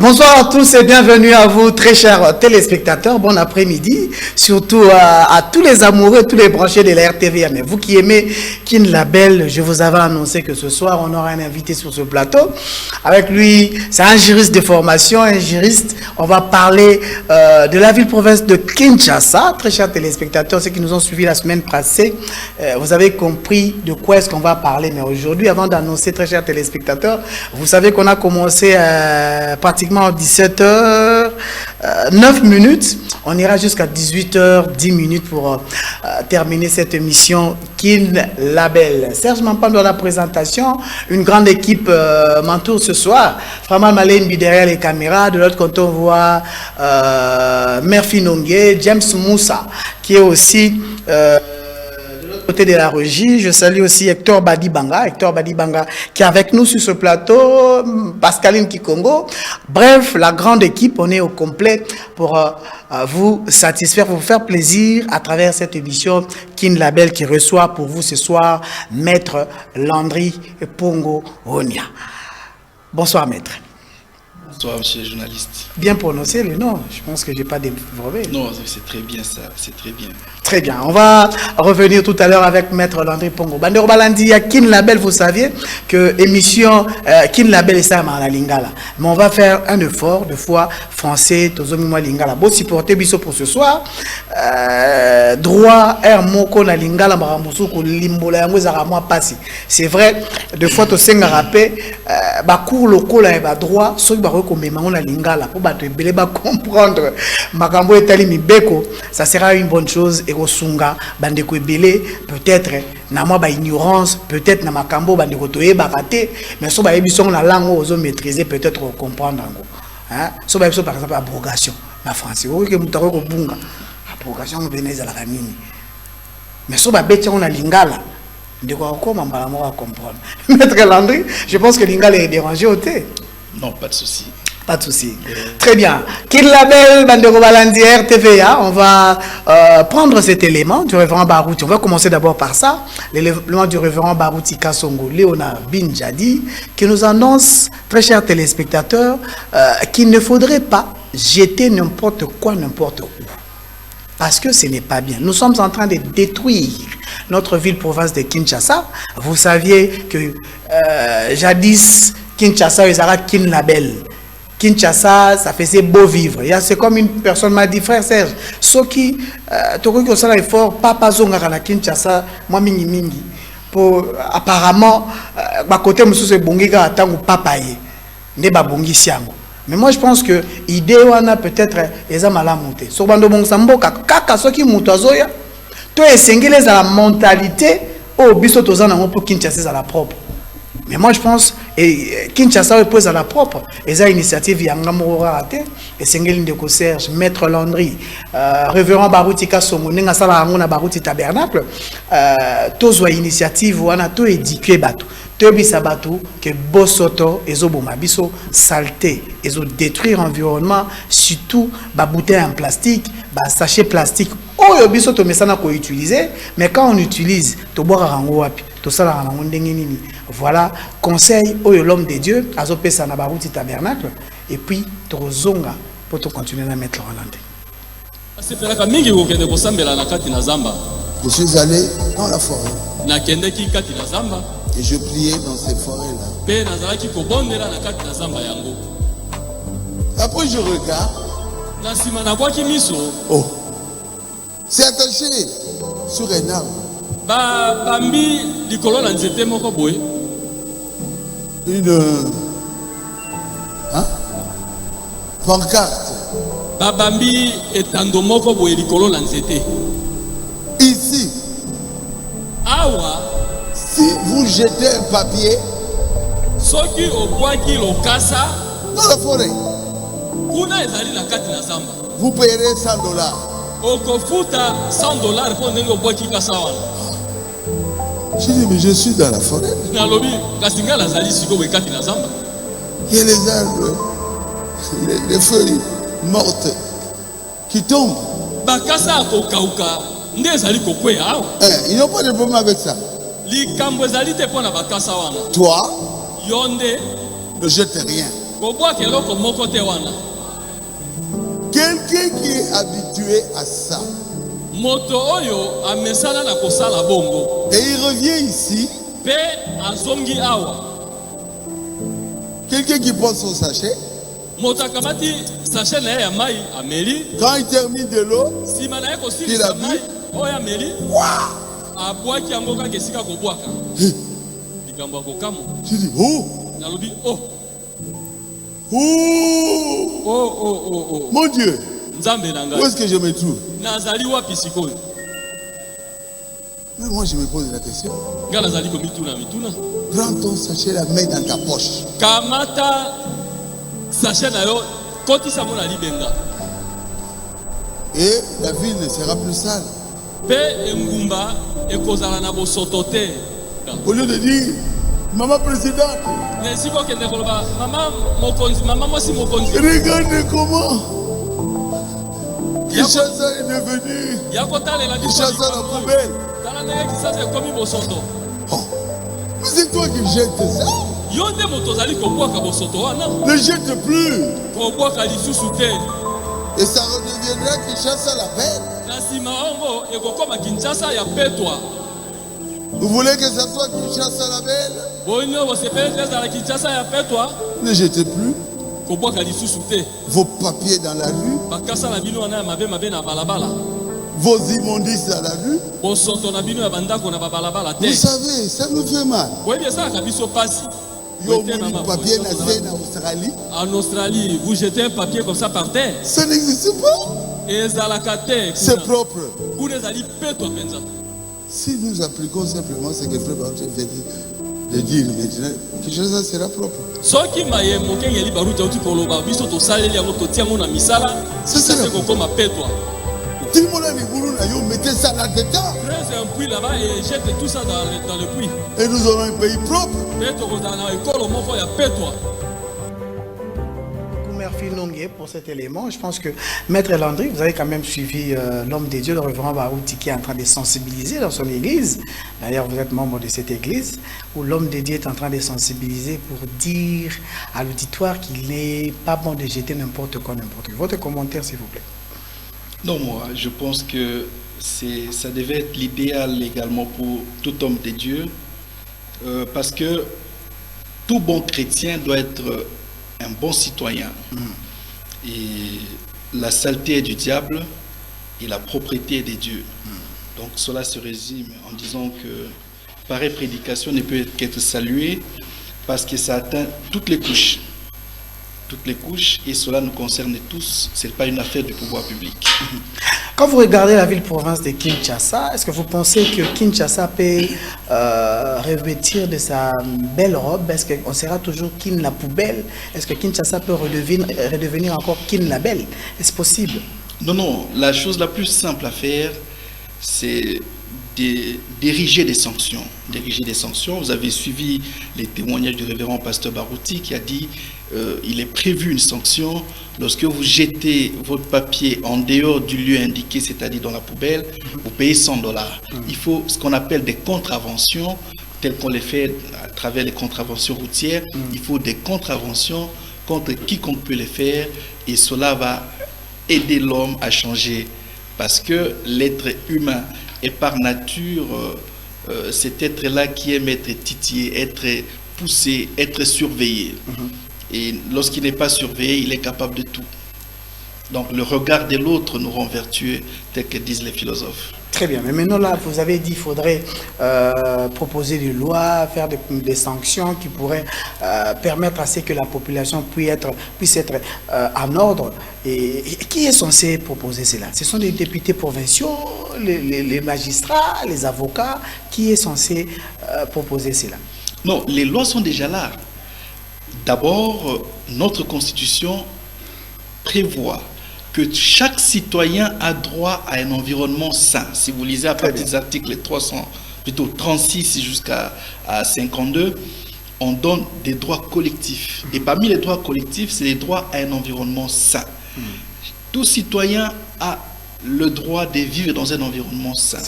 Bonsoir à tous et bienvenue à vous, très chers téléspectateurs. Bon après-midi, surtout à tous les amoureux, tous les branchés de la RTV. Mais vous qui aimez Kin Label, je vous avais annoncé que ce soir, on aura un invité sur ce plateau. Avec lui, c'est un juriste de formation, un juriste. On va parler de la ville-province de Kinshasa. Très chers téléspectateurs, ceux qui nous ont suivis la semaine passée, vous avez compris de quoi est-ce qu'on va parler. Mais aujourd'hui, avant d'annoncer, très chers téléspectateurs, vous savez qu'on a commencé pratiquement à 17h, 9 minutes. On ira jusqu'à 18h, 10 minutes pour terminer cette émission Kin Label. Serge Mampan dans la présentation. Une grande équipe m'entoure ce soir. Framal Malène derrière les caméras. De l'autre côté, on voit Murphy Nongue, James Moussa, qui est aussi... côté de la régie, je salue aussi Hector Badibanga qui est avec nous sur ce plateau, Pascaline Kikongo. Bref, la grande équipe, on est au complet pour vous satisfaire, pour vous faire plaisir à travers cette émission Kin Label qui reçoit pour vous ce soir Maître Landry Pongo Onia. Bonsoir Maître. Bonsoir monsieur le journaliste. Bien prononcé le nom, je pense que je n'ai pas développé. Non, c'est très bien ça, c'est très bien. Très bien, on va revenir tout à l'heure avec Maître Landry Pongo. Bandero Balandi, à Kin Label, vous saviez que émission Kin Label est ça à la Lingala. Mais on va faire un effort de fois français, Tozomimo Lingala. Bon, si portez biso pour ce soir, droit, air moko na Lingala, Maramusuku, Limbola, Yango passi. C'est vrai, de fois Tosenga rappé, Bakour loko la droit, ceux qui baroko mémango na Lingala, pour battre belé ba comprendre, Makambo etali mibeko, ça sera une bonne chose. Et au Sunga, bandeko ebele, peut-être na moi ba ignorance, peut-être na makambo bandeko toye baraté, mais so ba ebison na langue ozo maîtriser, peut-être comprendre ngo. Hein? So ba par exemple abrogation na français. O ke mutako ko bunga. Abrogation beneza la nini. Mais so ba betia on a lingala. Ndeko ko mambala mo comprendre. Maître Landry, je pense que lingala est dérangé au thé. Non, pas de souci. Pas de souci. Très bien. Kin Label, Bandero Balandi, RTVA. On va prendre cet élément du révérend Barouti. On va commencer d'abord par ça. L'élément du révérend Barouti Kassongo, Léonard Binjadi, qui nous annonce, très chers téléspectateurs, qu'il ne faudrait pas jeter n'importe quoi, n'importe où. Parce que ce n'est pas bien. Nous sommes en train de détruire notre ville-province de Kinshasa. Vous saviez que jadis, Kinshasa, ils avaient Kin Label. Kinshasa, ça faisait beau vivre. C'est comme une personne m'a dit, frère Serge, ce qui, tu vois que ça est fort, papa zonga la Kinshasa, moi mingi mingi. Pour apparemment, ma côté monsieur c'est bongi ka tangu papa ye, ne ba bongi siango. Mais moi je pense que idée wana peut-être les amala monter. So bando bon sambo kaka ce qui mutozoya, to esengele za la mentalité au biso tozana pour Kinshasa à la propre. Mais moi je pense et Kinshasa pose à la propre et ça initiative Yangamoro raté et Sengel de Serge Maître Landry révérend Barouti Kassongo ninga sala ngona Barouti tabernacle tozwa initiative wana to éduquer bateau to bisa bateau que bosoto ezoboma biso saleté ezo détruire environnement surtout ba bouteille en plastique ba sachet plastique oyo biso to mesana ko utiliser mais quand on utilise to boire rango wapi to sala rango ndenge nini. Voilà, conseil au l'homme de Dieu, Azopé Sanabarouti Tabernacle, et puis Trozonga pour te continuer à mettre l'Hollandais. Je suis allé dans la forêt. Et je priais dans ces forêts-là. Après je regarde. Oh, c'est attaché sur un arbre. Une pancarte. Babambi etandomoko boye likolo na nzete. Ici. Awa. Si vous jetez un papier. Soki obwaki lokasa. Dans la forêt. Kuna ezali na kati na zamba. Vous payerez $100. Okofuta $100 pour ndenge obwaki kasa wana. Je dis, mais je suis dans la forêt. Il y a les arbres, les feuilles mortes qui tombent. Ils n'ont pas de problème avec ça. Toi, ne jette rien. kobwaka eloko moko te wana. Quelqu'un qui est habitué à ça. Moto oyo amesana na kosala bongo. Et il revient ici. Pe azongi awa. Quelqu'un qui prend son sachet. Moto akamati sachet na ya mai ameli. Quand il termine de l'eau, Sima na yako il a silisa bu. mai oyo ameli. Abwaki yango kaka esika kobwaka. Likambo ya kokamo. Tu dis, oh, Nalobi oh. oh, Oh. mon Dieu, Nzambe na où ngai. est-ce que je me trouve? Nazali wapi sikoyo? Mais moi, je me pose la question. Nga nazali komituna. Prends ton sachet, la mets dans ta poche. Kamata sachet na yo kotisa mo na libenga. Et la ville ne sera plus sale. Pe engumba ekozala na bosoto te. Au lieu de dire, maman présidente, Na siko kende koloba mama mwasi mokonzi. regardez comment Kinshasa est devenu Yakotalela biso. Kinshasa la poubelle. Tala ndenge Kinshasa ekomi bosoto. Oh, mais c'est toi qui jettes ça. Yo nde moto ozali kobwaka bosoto wana. Ne jette plus. Kobwaka lisusu te. Et ça redeviendra Kinshasa la belle. Na nsima yango ekokoma Kinshasa ya petwa. Vous voulez que ça soit Kinshasa la belle? Bonyo bosepeli te ezala Kinshasa ya petwa. Ne jetez plus Kobwaka lisusu te. vos papiers dans la rue, Bakasa na bino wana ya mabe na balabala. vos immondices dans la rue. Bosoto na bino ya bandako na babalabala te. Vous savez, ça me fait mal. Boyebi esalaka biso pasi. Yo, mon papier n'a en Australie. En Australie, vous jetez un papier comme ça par terre. Ça n'existe pas. Ezalaka te. C'est propre. Kuna ezali petwa penza. Si nous appliquons simplement ce que Frère Baruch vient de dire maintenant, Kinshasa sera propre. Soki maye mokengeli baruta uti koloba biso tosaleli yango totiango na misala. Ça C'est kokoma petwa. Tout le monde a les boulons là, yo, mettez ça là-dedans. Creuse un puits là-bas et jette tout ça dans le puits. Et nous aurons un pays propre. Petwa kozala na ekolo moko ya petwa. Merci Nongue pour cet élément. Je pense que Maître Landry, vous avez quand même suivi l'homme de Dieu, le révérend Barouti, qui est en train de sensibiliser dans son église. D'ailleurs, vous êtes membre de cette église où l'homme de Dieu est en train de sensibiliser pour dire à l'auditoire qu'il n'est pas bon de jeter n'importe quoi, n'importe quoi. Votre commentaire, s'il vous plaît. Non, moi, je pense que ça devait être l'idéal également pour tout homme de Dieu, parce que tout bon chrétien doit être un bon citoyen. Et la saleté est du diable et la propreté est des dieux. Donc cela se résume en disant que pareille prédication ne peut qu'être saluée parce que ça atteint toutes les couches. Toutes les couches, et cela nous concerne tous. Ce n'est pas une affaire du pouvoir public. Quand vous regardez la ville-province de Kinshasa, est-ce que vous pensez que Kinshasa peut revêtir de sa belle robe? Est-ce qu'on sera toujours Kin la poubelle? Est-ce que Kinshasa peut redevenir encore Kin la belle? Est-ce possible? Non. La chose la plus simple à faire, c'est d'ériger des sanctions. Vous avez suivi les témoignages du révérend pasteur Barouti qui a dit il est prévu une sanction lorsque vous jetez votre papier en dehors du lieu indiqué, c'est-à-dire dans la poubelle, vous payez $100. Il faut ce qu'on appelle des contraventions, telles qu'on les fait à travers les contraventions routières. Il faut des contraventions contre quiconque peut les faire, et cela va aider l'homme à changer, parce que l'être humain est par nature cet être-là qui aime être titillé, être poussé, être surveillé. Et lorsqu'il n'est pas surveillé, il est capable de tout. Donc le regard de l'autre nous rend vertueux, tel que disent les philosophes. Très bien, mais maintenant là, vous avez dit qu'il faudrait proposer des lois, faire des sanctions qui pourraient permettre à ce que la population puisse être en ordre. Et qui est censé proposer cela? Ce sont les députés provinciaux, les magistrats, les avocats. Qui est censé proposer cela? Non, les lois sont déjà là. D'abord, notre constitution prévoit que chaque citoyen a droit à un environnement sain. Si vous lisez à partir des articles 36 jusqu'à 52, on donne des droits collectifs. Et parmi les droits collectifs, c'est les droits à un environnement sain. Tout citoyen a le droit de vivre dans un environnement sain.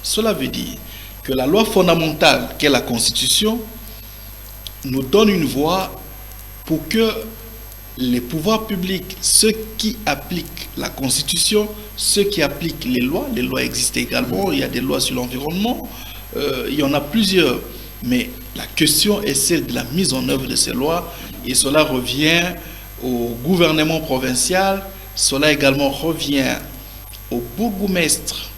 Cela veut dire que la loi fondamentale, qu'est la Constitution, nous donne une voie pour que les pouvoirs publics, ceux qui appliquent la Constitution, ceux qui appliquent les lois existent également, il y a des lois sur l'environnement, il y en a plusieurs, mais la question est celle de la mise en œuvre de ces lois, et cela revient au gouvernement provincial, cela également revient au bourgmestre,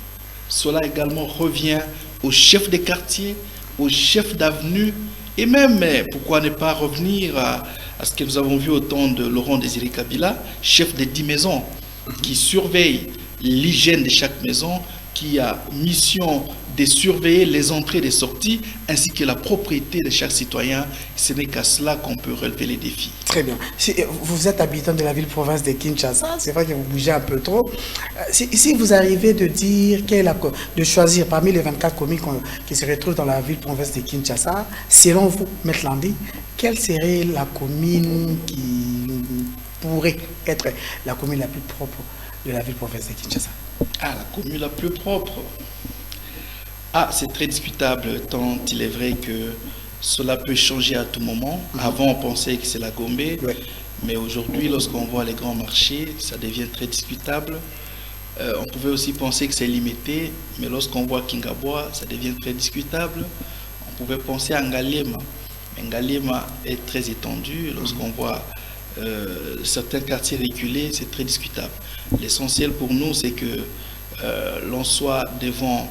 cela également revient aux chefs de quartier, aux chefs d'avenue, et même, pourquoi ne pas revenir à ce que nous avons vu au temps de Laurent Désiré Kabila, chef des 10 maisons, qui surveille l'hygiène de chaque maison, qui a mission de surveiller les entrées et les sorties, ainsi que la propriété de chaque citoyen. Ce n'est qu'à cela qu'on peut relever les défis. Très bien. Si vous êtes habitant de la ville-province de Kinshasa, c'est vrai que vous bougez un peu trop. Si vous arrivez de dire, de choisir parmi les 24 communes qui se retrouvent dans la ville-province de Kinshasa, selon vous, Maître Landi, quelle serait la commune qui pourrait être la commune la plus propre de la ville-province de Kinshasa? Ah, la commune la plus propre. Ah, c'est très discutable, tant il est vrai que cela peut changer à tout moment. Avant, on pensait que c'est la Gombe, mais aujourd'hui, lorsqu'on voit les grands marchés, ça devient très discutable. On pouvait aussi penser que c'est limité, mais lorsqu'on voit Kingabwa, ça devient très discutable. On pouvait penser à Ngalema, mais Ngalema est très étendu. Lorsqu'on voit certains quartiers reculés, c'est très discutable. L'essentiel pour nous, c'est que l'on soit devant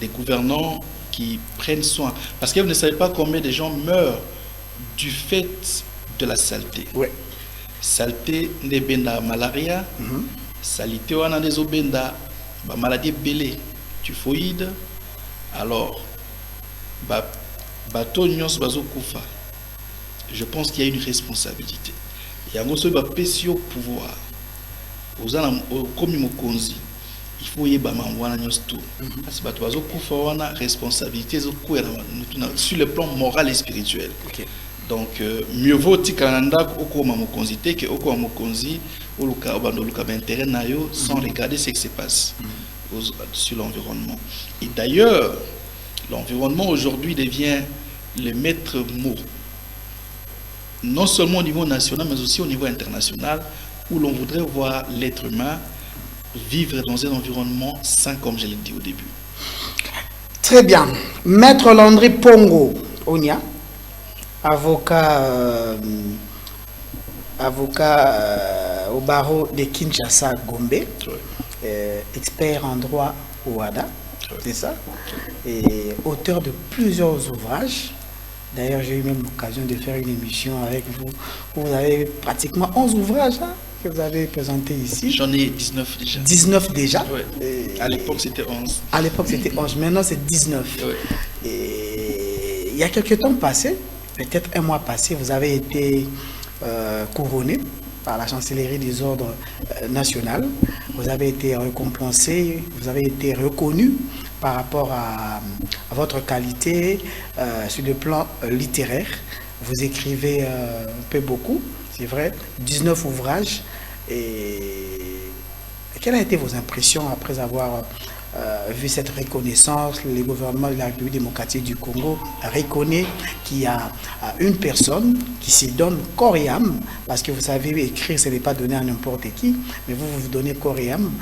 des gouvernants qui prennent soin. Parce que vous ne savez pas combien de gens meurent du fait de la saleté. Saleté n'est benda malaria, saleté wana des obenda, maladie belé, typhoïde. Alors, bateau nyos bazo kufa. Je pense qu'il y a une responsabilité. Il y a un spécial pouvoir. Comme Mokonzi, il faut y avoir tout. Parce que tu as responsabilité sur le plan moral et spirituel. Donc, mieux vaut que Canada au Mokonzi que au Mokonzi ou le sans regarder ce qui se passe sur l'environnement. Et d'ailleurs, l'environnement aujourd'hui devient le maître mot. Non seulement au niveau national, mais aussi au niveau international, où l'on voudrait voir l'être humain vivre dans un environnement sain, comme je l'ai dit au début. Très bien. Maître Landry Pongo Onia, avocat au barreau de Kinshasa Gombe, expert en droit au WADA, c'est ça, et auteur de plusieurs ouvrages. D'ailleurs, j'ai eu même l'occasion de faire une émission avec vous. Vous avez pratiquement 11 ouvrages que vous avez présentés ici. J'en ai 19 déjà. 19 déjà. À l'époque, c'était 11. À l'époque, c'était 11. Maintenant, c'est 19. Et il y a quelques temps passé, peut-être un mois passé, vous avez été couronné par la chancellerie des ordres nationaux. Vous avez été récompensé, vous avez été reconnu par rapport à votre qualité sur le plan littéraire. Vous écrivez un peu beaucoup, c'est vrai, 19 ouvrages. Et quelles ont été vos impressions après avoir vu cette reconnaissance? Le gouvernement de la République démocratique du Congo reconnaît qu'il y a une personne qui se donne corps et âme, parce que vous savez, écrire, ce n'est pas donner à n'importe qui, mais vous vous donnez corps et âme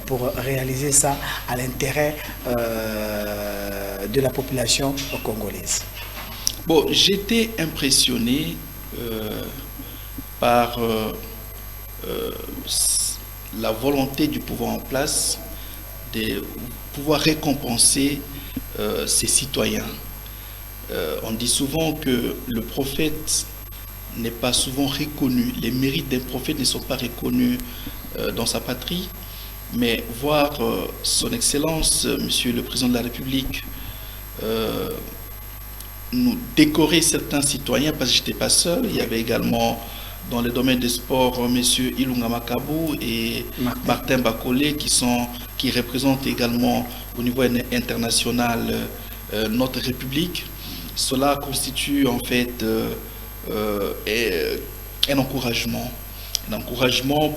pour réaliser ça à l'intérêt de la population congolaise. Bon, j'étais impressionné par la volonté du pouvoir en place de pouvoir récompenser ses citoyens. On dit souvent que le prophète n'est pas souvent reconnu, les mérites d'un prophète ne sont pas reconnus dans sa patrie, mais voir son Excellence, Monsieur le Président de la République, nous décorer certains citoyens, parce que je n'étais pas seul, il y avait également dans le domaine des sports, M. Ilunga Makabu et Martin Bakole qui représentent également au niveau international notre République. Cela constitue en fait un encouragement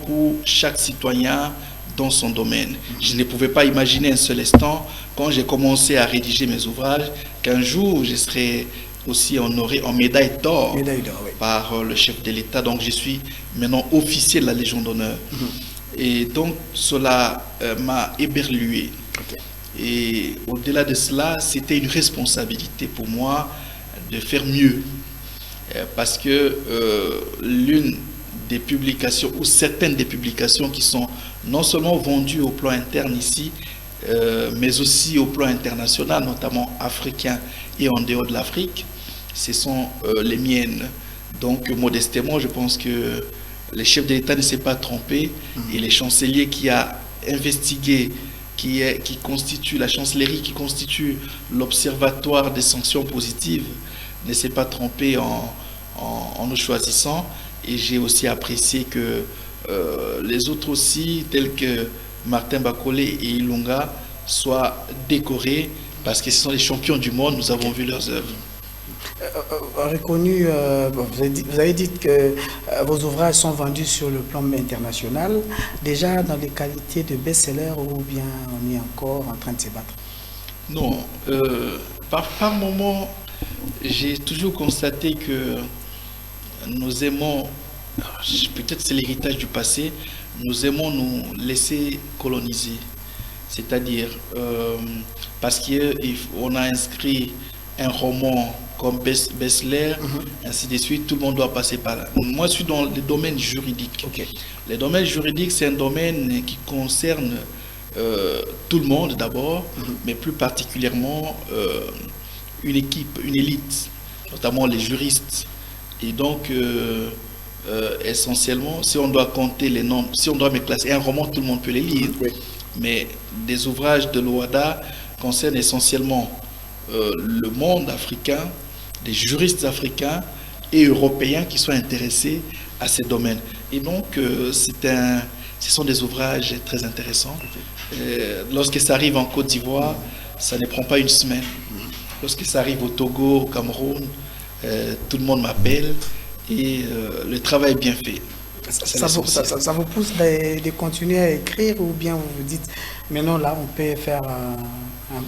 pour chaque citoyen dans son domaine. Je ne pouvais pas imaginer un seul instant, quand j'ai commencé à rédiger mes ouvrages, qu'un jour je serais aussi honoré en médaille d'or Oui. par le chef de l'État. Donc je suis maintenant officier de la Légion d'honneur. Et donc cela m'a éberlué. Et au-delà de cela, c'était une responsabilité pour moi de faire mieux. Parce que l'une des publications, ou certaines des publications qui sont non seulement vendues au plan interne ici, mais aussi au plan international, notamment africain et en dehors de l'Afrique, ce sont les miennes. Donc modestement, je pense que le chef de l'État ne s'est pas trompé et le chancelier qui a investigué, qui constitue la chancellerie, qui constitue l'observatoire des sanctions positives, ne s'est pas trompé en nous choisissant. Et j'ai aussi apprécié que les autres aussi, tels que Martin Bakolé et Ilunga, soient décorés parce que ce sont les champions du monde. Nous avons vu leurs œuvres. Reconnu, vous avez dit que vos ouvrages sont vendus sur le plan international, déjà dans les qualités de best-seller, ou bien on est encore en train de se battre? Non, par moment, j'ai toujours constaté que nous aimons, peut-être c'est l'héritage du passé, nous aimons nous laisser coloniser. C'est-à-dire, parce qu'on a inscrit un roman comme best-seller, ainsi de suite, tout le monde doit passer par là. Moi, je suis dans le domaine juridique. Le domaine juridique, c'est un domaine qui concerne tout le monde d'abord, mais plus particulièrement une équipe, une élite, notamment les juristes. Et donc, essentiellement, si on doit compter les noms, si on doit me classer un roman, tout le monde peut les lire. Mais des ouvrages de l'OHADA concernent essentiellement le monde africain, des juristes africains et européens qui sont intéressés à ces domaines. Et donc, ce sont des ouvrages très intéressants. Lorsque ça arrive en Côte d'Ivoire, ça ne prend pas une semaine. Lorsque ça arrive au Togo, au Cameroun, tout le monde m'appelle et le travail est bien fait. Ça vous pousse de continuer à écrire, ou bien vous vous dites, maintenant là, on peut faire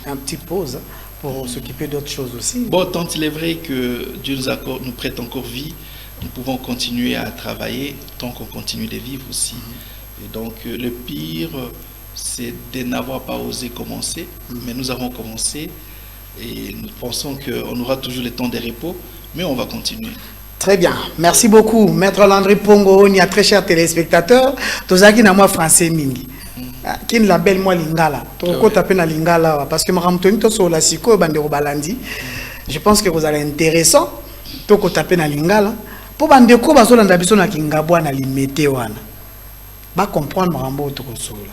un petit pause pour s'occuper d'autres choses aussi? Bon, tant il est vrai que Dieu nous prête encore vie, nous pouvons continuer à travailler tant qu'on continue de vivre aussi. Et donc, le pire, c'est de n'avoir pas osé commencer, mais nous avons commencé et nous pensons qu'on aura toujours le temps de repos, mais on va continuer. Très bien, merci beaucoup, Maître Landry Pongo. Il y a très chers téléspectateurs, tozaki na moi français mingi. Qui ne labelle moi lingala. Toko tapé na lingala parce que maramtoni to so la siko bandero balandi. Je pense que vous allez intéressant. Toko tapé na lingala. Pour bandeko bazolanda biso na kingabwa na limete wana. Ba comprendre marambo toko sola.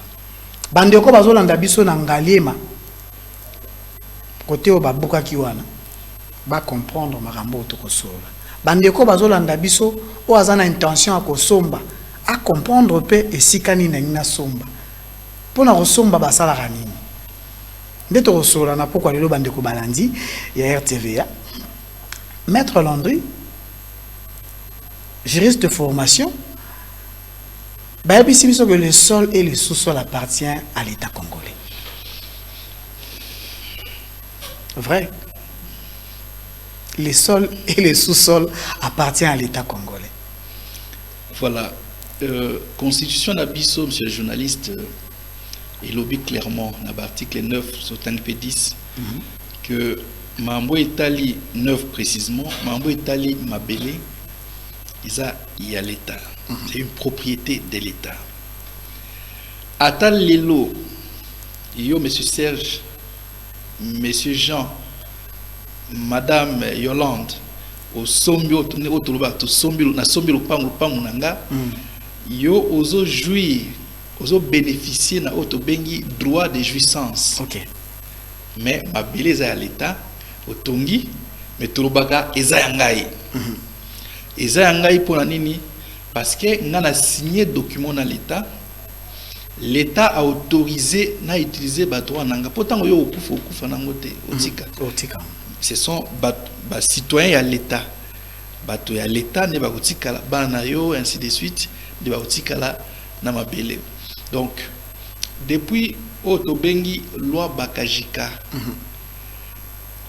Bandeko bazolanda biso na ngaliema. Côté o babuka ki wana. Ba comprendre marambo toko sola. Bandeko bazolanda biso o azana intention à kosomba, à comprendre pe esikani na nina somba. Pona kosomba basala kanini. Ndeto kosola na pokwa lelo bandeko balandi ya RTVA. Maître Landry, juriste de formation, bayebi biso que le sol et le sous-sol appartiennent à l'État congolais. Vrai? Les sols et les sous-sols appartiennent à l'État congolais. Voilà. Constitution d'Abisso, monsieur le journaliste, il lobby clairement dans l'article 9 sur TNP 10 que Mambo Itali 9 précisément, Mambo Itali Mabele, il y a l'État. C'est une propriété de l'État. Atal Lelo, yo, monsieur Serge, monsieur Jean, Madame Yolande, au sombi au tuluba, au sombi na sombi le pangu nanga, yo ozo jouir, ozo bénéficier na auto bengi droit de jouissance. Ok. Mais ma beleza à l'État, au tongi, mais tulubaga eza yangai. Eza yangai pour nini? Parce que n'a a signé document dans l'État. L'État a autorisé na utiliser ba droit nanga. Pourtant yo okufa okufa nangote otika. Otika. Ce sont les citoyens à l'État. Bato ya l'État ne ba kotika la banayo ainsi de suite de ba kotika la na mabele. Donc depuis Otobengi loi Bakajika.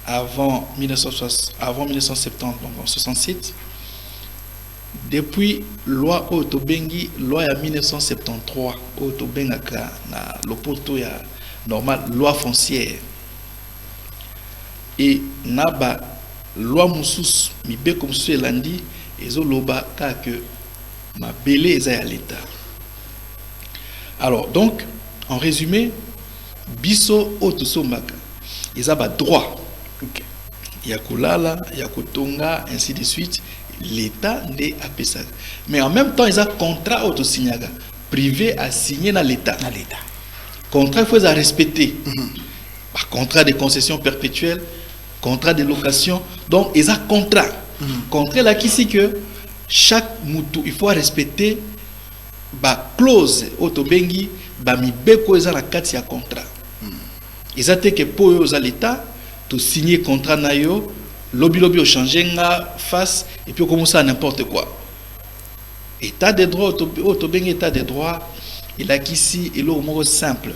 avant 1970, donc en 67. Depuis loi Otobengi, loi ya 1973, Otobengaka na lopoto ya normal loi foncière. Et naba loi musus mibe comme ce lundi ezo loba ka que ma belé eza ya l'état. Alors donc en résumé biso otosombaka eza ba droit. Okay. Ya kolala, ya kotonga ainsi de suite. L'État n'est pas ça. Mais en même temps, ils ont un contrat auto-signaga. Privé a signé dans l'État. Contrat, il faut respecter. Par contrat de concession perpétuelle, contrat de location. Donc, ils ont un contrat. Contrat là qui dit que chaque moutou, il faut respecter la clause auto-bengi, mi beko ils ont la carte ya contrat. Ils ont été que pour eux, l'État, tu signer contrat na yo. Lobby au changer face et puis on commence à n'importe quoi. État de droit, état de droit, il a qu'ici il est au moins simple.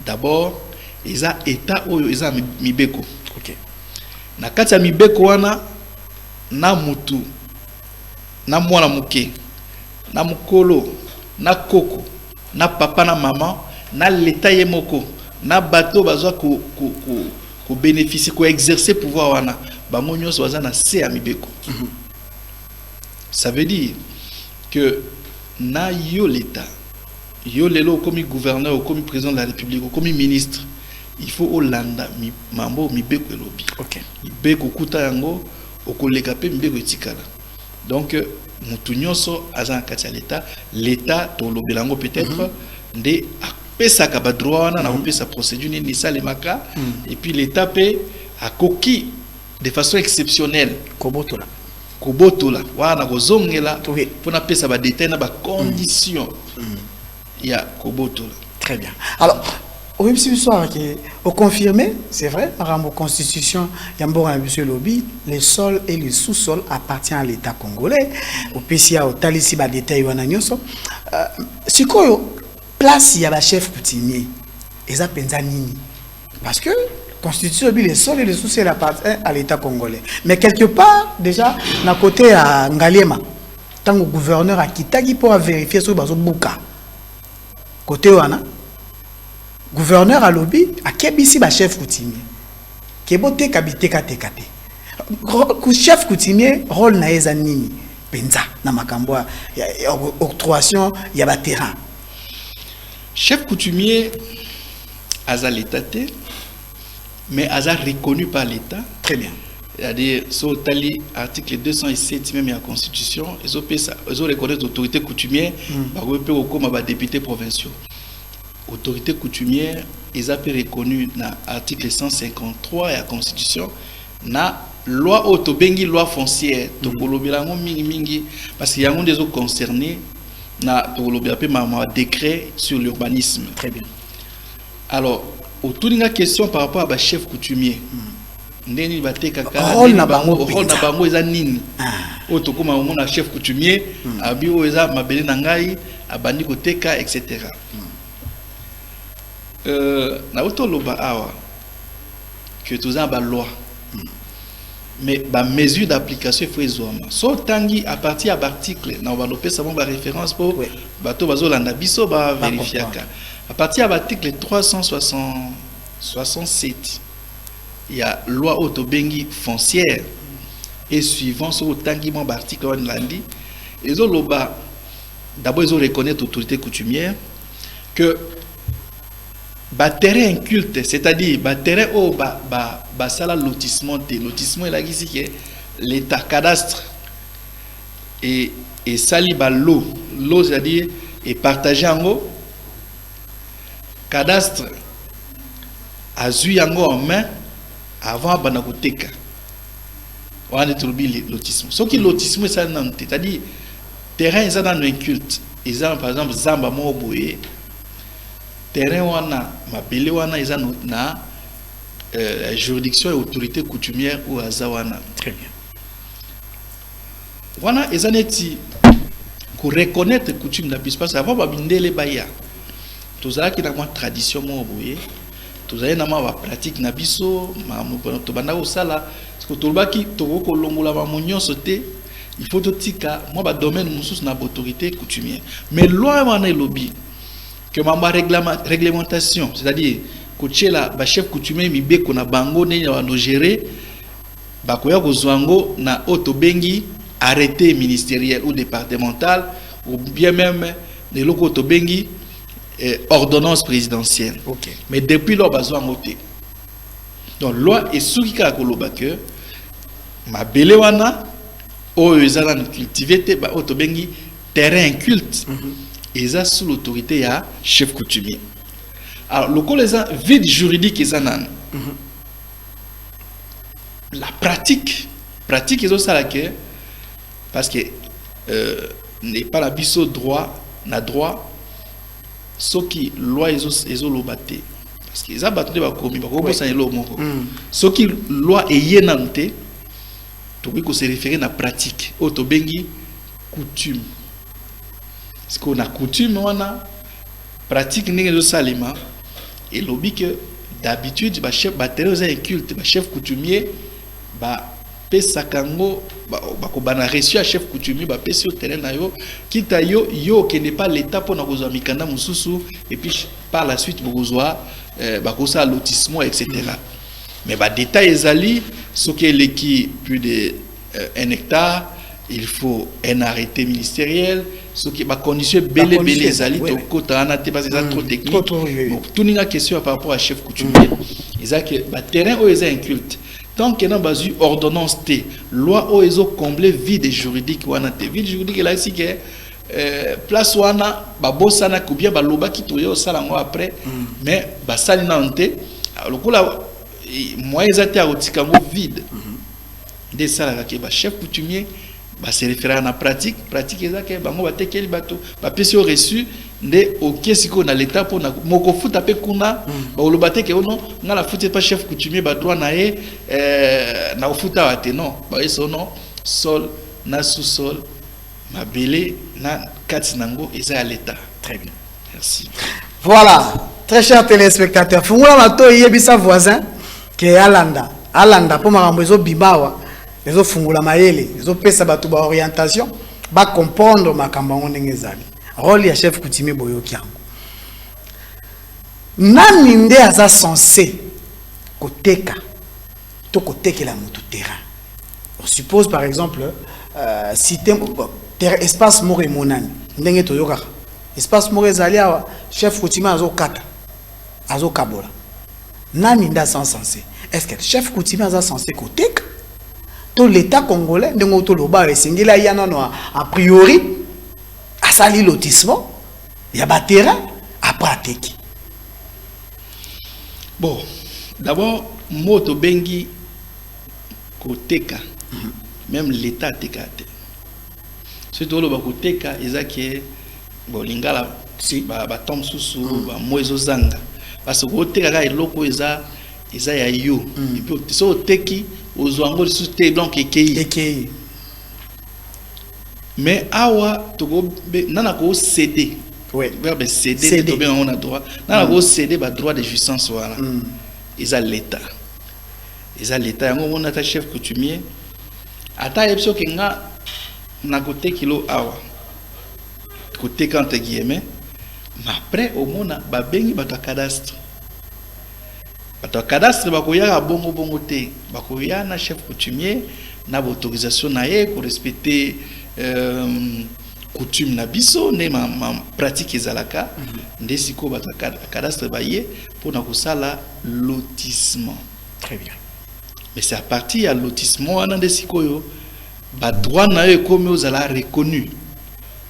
D'abord, ils ont état où ils ont mibeko. Ok. Na kati ya mibeko wana na mutu na mwana muke na mukolo na koko na papa na maman na l'état yemoko na bateau bazwa ko bénéficier, ko exercer pouvoir wana bango nyonso baza na se ya mibeko. Ça veut dire que na yo l'état yo lelo comme gouverneur comme président de la République comme ministre il faut olanda mambo mibeko elobi. OK. Mibeko kuta yango okoleka pe mibeko etikala. Donc mutu nyonso aza kati ya l'état to lobelango peut-être nde pesaka ba droit na pesa procédure ni salemaka et puis l'état paie a coquille de façon exceptionnelle kobotola wana kozongela pour na pesa ba détail na ba condition ya kobotola. Très bien. Alors oui, monsieur Soir qui au confirmé, c'est vrai, par la constitution Yambora monsieur Lobby, les sols et les sous-sols appartiennent à l'État congolais. Au PCA au Talisi ba détail wana nyonso. Sikoyo place il y a le chef coutumier et ça pensa nini parce que constitution les sols et les sous-sols appartiennent à l'État congolais mais quelque part déjà na côté à Ngaliema tant que gouverneur a quitté pour vérifier sur bazo buka côté wana gouverneur a lobby a kebisi ba chef coutumier kebote kabite katekate ku chef coutumier rôle na eza nini penza na makambo ya octroyation ya ba terrain. Chef coutumier a l'État, mais a reconnu par l'État. Très bien. C'est-à-dire, sur l'article 207 même de la Constitution, ils ont reconnu l'autorité coutumière comme députés provinciaux. Autorité coutumière, ils ont reconnu dans l'article 153 de la Constitution, na loi autobengi loi foncière, parce qu'il y a des autres concernés. Na décret sur l'urbanisme. Très bien. Alors, autour d'une question par rapport à chef coutumier, ndeni bateka rôle na bango eza nini otokoma mona chef coutumier abi o eza mabele na ngai abandi koteka etc. Na otoloba awa que tous ba loi mais la mesure d'application il faut exomer. So tangi à partir de l'article, on va noter savon référence pour bateau bazo landa biso ba vérifier ka. À partir de l'article 367, il y a loi autobengi foncière et suivant sur tangi mon article on landi. Ils ont loba d'abord ils ont reconnaître l'autorité coutumière que ba terrain inculte, c'est-à-dire ba terrain au ba sala lotissement lotissement il a dit que l'état cadastre et sali ba l'eau c'est-à-dire et partagé en haut cadastre a zui en haut en main avant banakoteka on a trouvé lotissement ce qui lotissement ça c'est-à-dire terrain ça dans inculte ils ont par exemple zamba mo boye terrain wana mabele wana eza na juridiction et autorité coutumière ou azawana. Très bien. Wana eza neti ko reconnaître coutume na parce avant babindele baya tozala ki na moi tradition mo boye Tous les nama va pratique na biso, to banda ko sala, parce que tolbaki to ko longola ba monyo sauté, il faut tika moi ba domaine mususu na autorité coutumière. Mais loi wana lobby que mamba réglementation, c'est-à-dire que tchela ba chef coutumier mi be ko na bango ne wa no gérer ba ko ya ko zwango na otobengi arrêté ministériel ou départemental ou bien même les locaux otobengi ordonnance présidentielle. Okay. Mais depuis lors, besoin noté. Donc, loi est sous qui a que ma belewana, o ezana cultivé, ba otobengi terrain culte. Et ça sous l'autorité ya chef coutumier. Alors, le col est vide juridique et la pratique est ça que parce que n'est pas la biso droit, na droit. Ce qui loi ezo lobate parce que ça battu ba komi ba ko ça elo moko ce qui loi est yenante to ko se référer na pratique auto bengi coutume parce qu'on a coutume wana pratique ninga zo salima et lobi que d'habitude ba chef ba terre un culte ba chef coutumier ba pesa kango ba ko bana reçu à chef coutumier ba pesa au terrain na yo kita yo qui n'est pas l'état pour na kozwa mikanda mususu et puis par la suite bozwa ba ko sa lotissement etc. Mais ba détail ezali ce qui est l'équipe plus de 1 hectare il faut un arrêté ministériel ce qui ba condition belé ezali to kota na te parce que c'est trop technique donc tout ninga question par rapport à chef coutumier ezaki ba terrain o eza inculte. Tant qu'il y a une ordonnance T, loi o ezo combler vide juridique wana te vide juridique là ici que place wana ba bosana ko bien ba loba ki to yo sala ngo après mais ba sali na nte lokola moi ezati a otika ngo vide de sala ka ba chef coutumier ba se référer à la pratique ezake bango ba tekeli bato ba pesi reçu nde ok siko na l'état pour na moko futa pe kuna ba olobate ke ono nga la futa pas chef coutumier ba droit na e na futa wate non ba eso non sol na sous-sol ma belé na kati nango eza à l'état. Très bien, merci. Voilà, très chers téléspectateurs, fungula mato yebisa voisin ke alanda pour makambo ezo bibawa ezo fungula mayele ezo pesa bato ba orientation ba comprendre makambo ndenge ezali. Rôle ya chef coutumier boyoki yango. Nani nde aza censé koteka to kotekela mutu terrain. On suppose par exemple cité espace moko monani ndenge toyoka. Espace moko ezali awa chef coutumier azo kabola. Nani nde aza censé? Est-ce que le chef coutumier aza censé koteka? To l'état congolais ndenge to loba esengela yana no a priori asali lotissement il y a terrain à pratiquer. Bon, d'abord moto bengi koteka même l'état tekate surtout le bakoteka ezaki bon lingala si ba tom susu ba moezo zanga parce que koteka ka eloko eza ya yo et puis so teki ozwango sous te donc ekei mais awa to nana ko céder oui verbe céder to bien on a droit nana ko céder ba droit de jouissance wala eza l'état yango on a ta chef coutumier ata epso kenga na côté kilo awa côté quand guillemets mais après au mona ba bengi ba ta cadastre bakoya bongo te bakoya na chef coutumier na autorisation na ye pour respecter coutume na biso ne ma pratique ezalaka nde siko ba cadastre baye pour na kosala lotissement. Très bien. Mais c'est à partir de lotissement wana nde siko yo ba droit na yo comme ozala reconnu.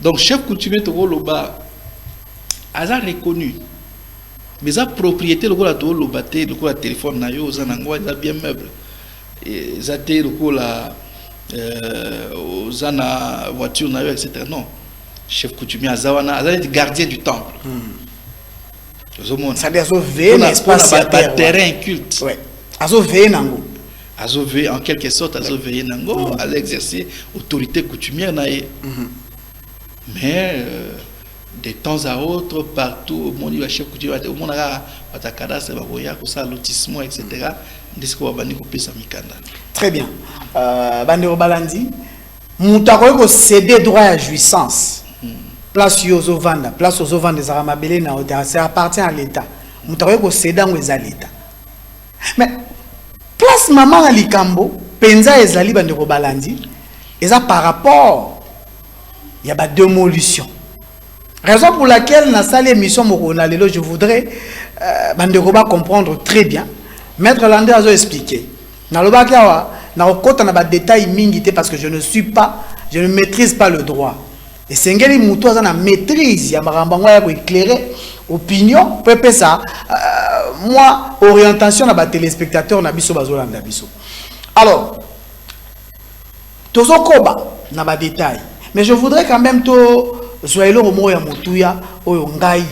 Donc chef coutumier to loba aza reconnu. Mais la propriété, le téléphone, le bien meuble. La voiture, etc. Non. Chef coutumier, gardien du temple. Ça veut dire veiller l'espace terrain culte. Oui. Veiller nango. En quelque sorte, veiller nango, à l'exercer autorité coutumière. Mais de temps à autre, partout, au monde, il va chef coutumier, au monde, il va cadastre, il va ça, lotissement, etc. Très bien. Bandero Balandi, Moutarogo cédé droit à jouissance. Place aux vanda, place aux vanda des Aramabélé, ça appartient à l'État. Moutarogo cédé à l'État. Mais, place maman à Likambo, Penza et Zali Bandero Balandi, et ça par rapport, il y a pas de démolition. Raison pour laquelle, dans cette émission, je voudrais Banderoba comprendre très bien. Maître Landé a expliqué. Dans le bac, dans le côté, on a des détails mingités parce que je ne maîtrise pas le droit. Et c'est un gars qui maîtrise, il y a un éclairer opinion, peut ça. Moi, orientation à téléspectateurs, on a biso bazolanda biso. Alors, tozo koba na ba détail. Mais je voudrais quand même soyez le mot ya mutuya oyo ngai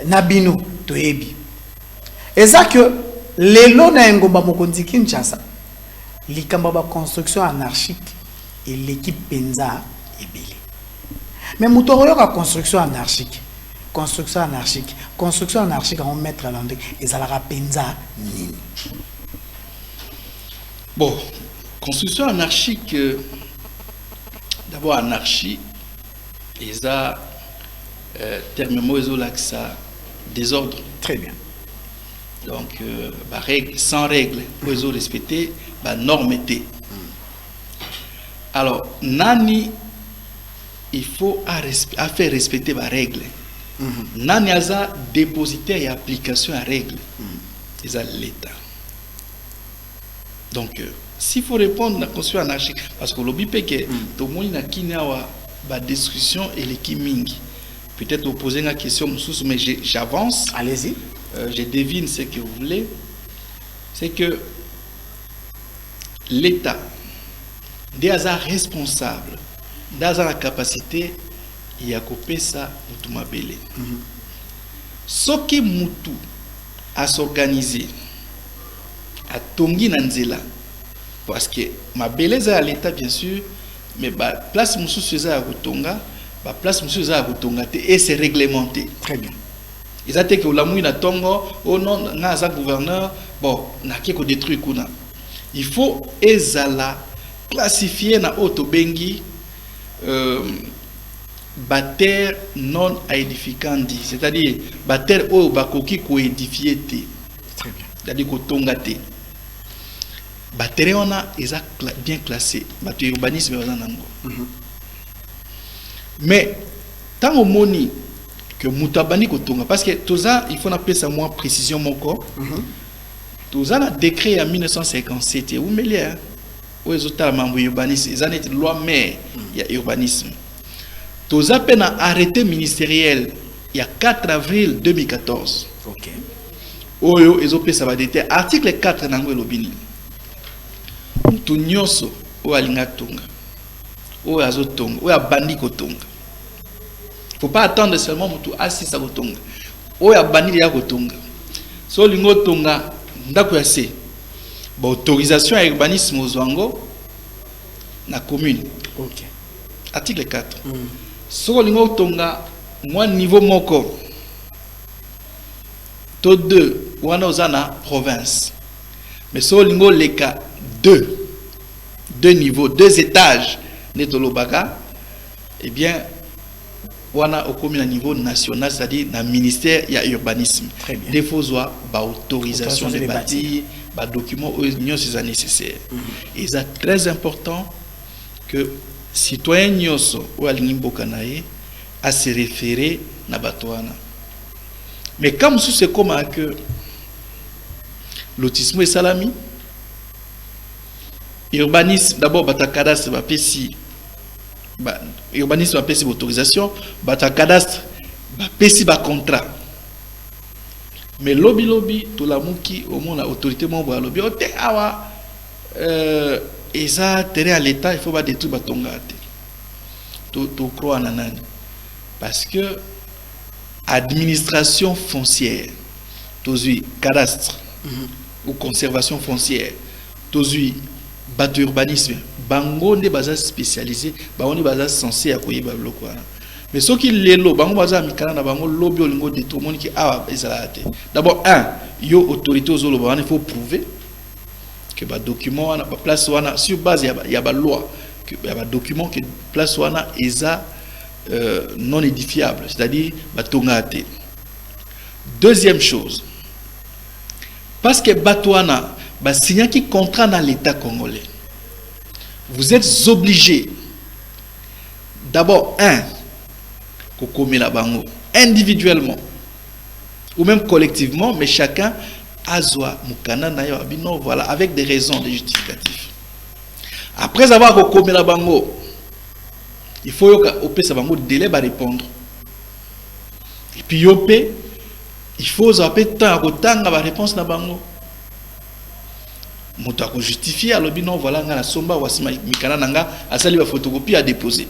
nabino toyebi. Et ça que les lots na ngomba mokonzi Kinshasa, likamba ba construction anarchique et l'équipe Penza est belé. Mais mutoroyo ka construction anarchique on mettre à l'endroit et ça la Penza nini. Bon, construction anarchique, d'abord anarchie, et ça, terme ça désordre. Très bien. Donc, sans règles, pour respecter, normeté. Alors, nani, il faut à faire respecter les règles. Nani a dépositaire et application à règles. C'est l'État. Donc, s'il faut répondre à la construction anarchique, parce que l'objet que tout le monde a la discussion et l'équipe mingi. Peut-être vous posez une question, mais j'avance. Allez-y. Je devine ce que vous voulez. C'est que l'État, des hasards responsables, des hasards la capacité, il y a coupé ça pour tout belé. Ce qui Moutou a s'organiser, à Tongi Nanzela, parce que ma beleza à l'État, bien sûr, mais la place Moussou César à Rutonga, la place Moussou César à Rutonga, et c'est réglementé. Très bien. Ils ont dit que la mouille na Tongo, oh non, n'a pas gouverneur, bon, n'a qu'à détruire kuna. Il faut ezala classifier na Otobengi bâtiment non édificandi, c'est-à-dire bâtiment au bakoki ko édifié te. Très bien. C'est-à-dire ko tongate. Bâtiment on a bien classé, bâtiment urbanisme on a nango. Mais tant au moni que mutabani ko tonga parce que tout ça il faut appeler ça moins précision mon corps. Tout ça a décret en 1957 ou mêlé aux autres membres urbanisme, ils ont été loi mais il y a urbanisme. Tout ça peine arrêté ministériel il y a 4 avril 2014. OK. Oyo ils ont payé ça va déter article 4 nango lobini. Tout nyonso o alinga tonga. O azotonga, o abandi ko tonga. Faut pas attendre seulement mutu assis à kotonga. O ya bandi ya kotonga. So lingo tonga ndako ya se. Ba autorisation à urbanisme aux Zwango na commune. OK. Article 4. So lingo tonga moi niveau moko. To 2 wana ozana province. Mais so lingo leka 2 niveaux, 2 étages netolobaga, eh bien wana au commune à niveau national, c'est-à-dire dans le ministère il y a urbanisme. Très bien. Des fois soit autorisation de bâtir, documents c'est nécessaire. Et c'est très important que citoyen nyoso ou alingimbokanae à se référer na batouana. Mais comme c'est comme que lotissement et salami, urbanisme d'abord bata cadastre va pesi urbanisme va pesi autorisation bata cadastre va pesi ba contrat mais lobby tout la muki au monde autorité mon bois lobby ote awa eza terrain à l'état il faut pas détruire batonga tout croire nanani parce que administration foncière tozui cadastre ou conservation foncière tozui bateau urbanisme bango nde baza spécialisé bango nde baza censé akoyeba biloko wana Mais ce qui est lo, bango baza mikana na bango lobby olingo de tout le monde qui a ezalate. D'abord yo autorité aux oloba, il faut prouver que ba document na ba place wana sur base ya ba loi que ya ba document que place wana eza non édifiable, c'est-à-dire ba tongate. Deuxième chose, parce que batouana ba signer qui contrat dans l'État congolais. Vous êtes obligés d'abord commet la bango individuellement ou même collectivement, mais chacun a zoa mukana na yo abino, voilà, avec des raisons, des justificatifs. Après avoir commis la bango, il faut que sa bango délai va répondre. Et puis il faut zapper temps à la réponse na bango. Moto a justifié alors non, voilà, na somba wasima mikana nanga asali ba photocopie à déposer.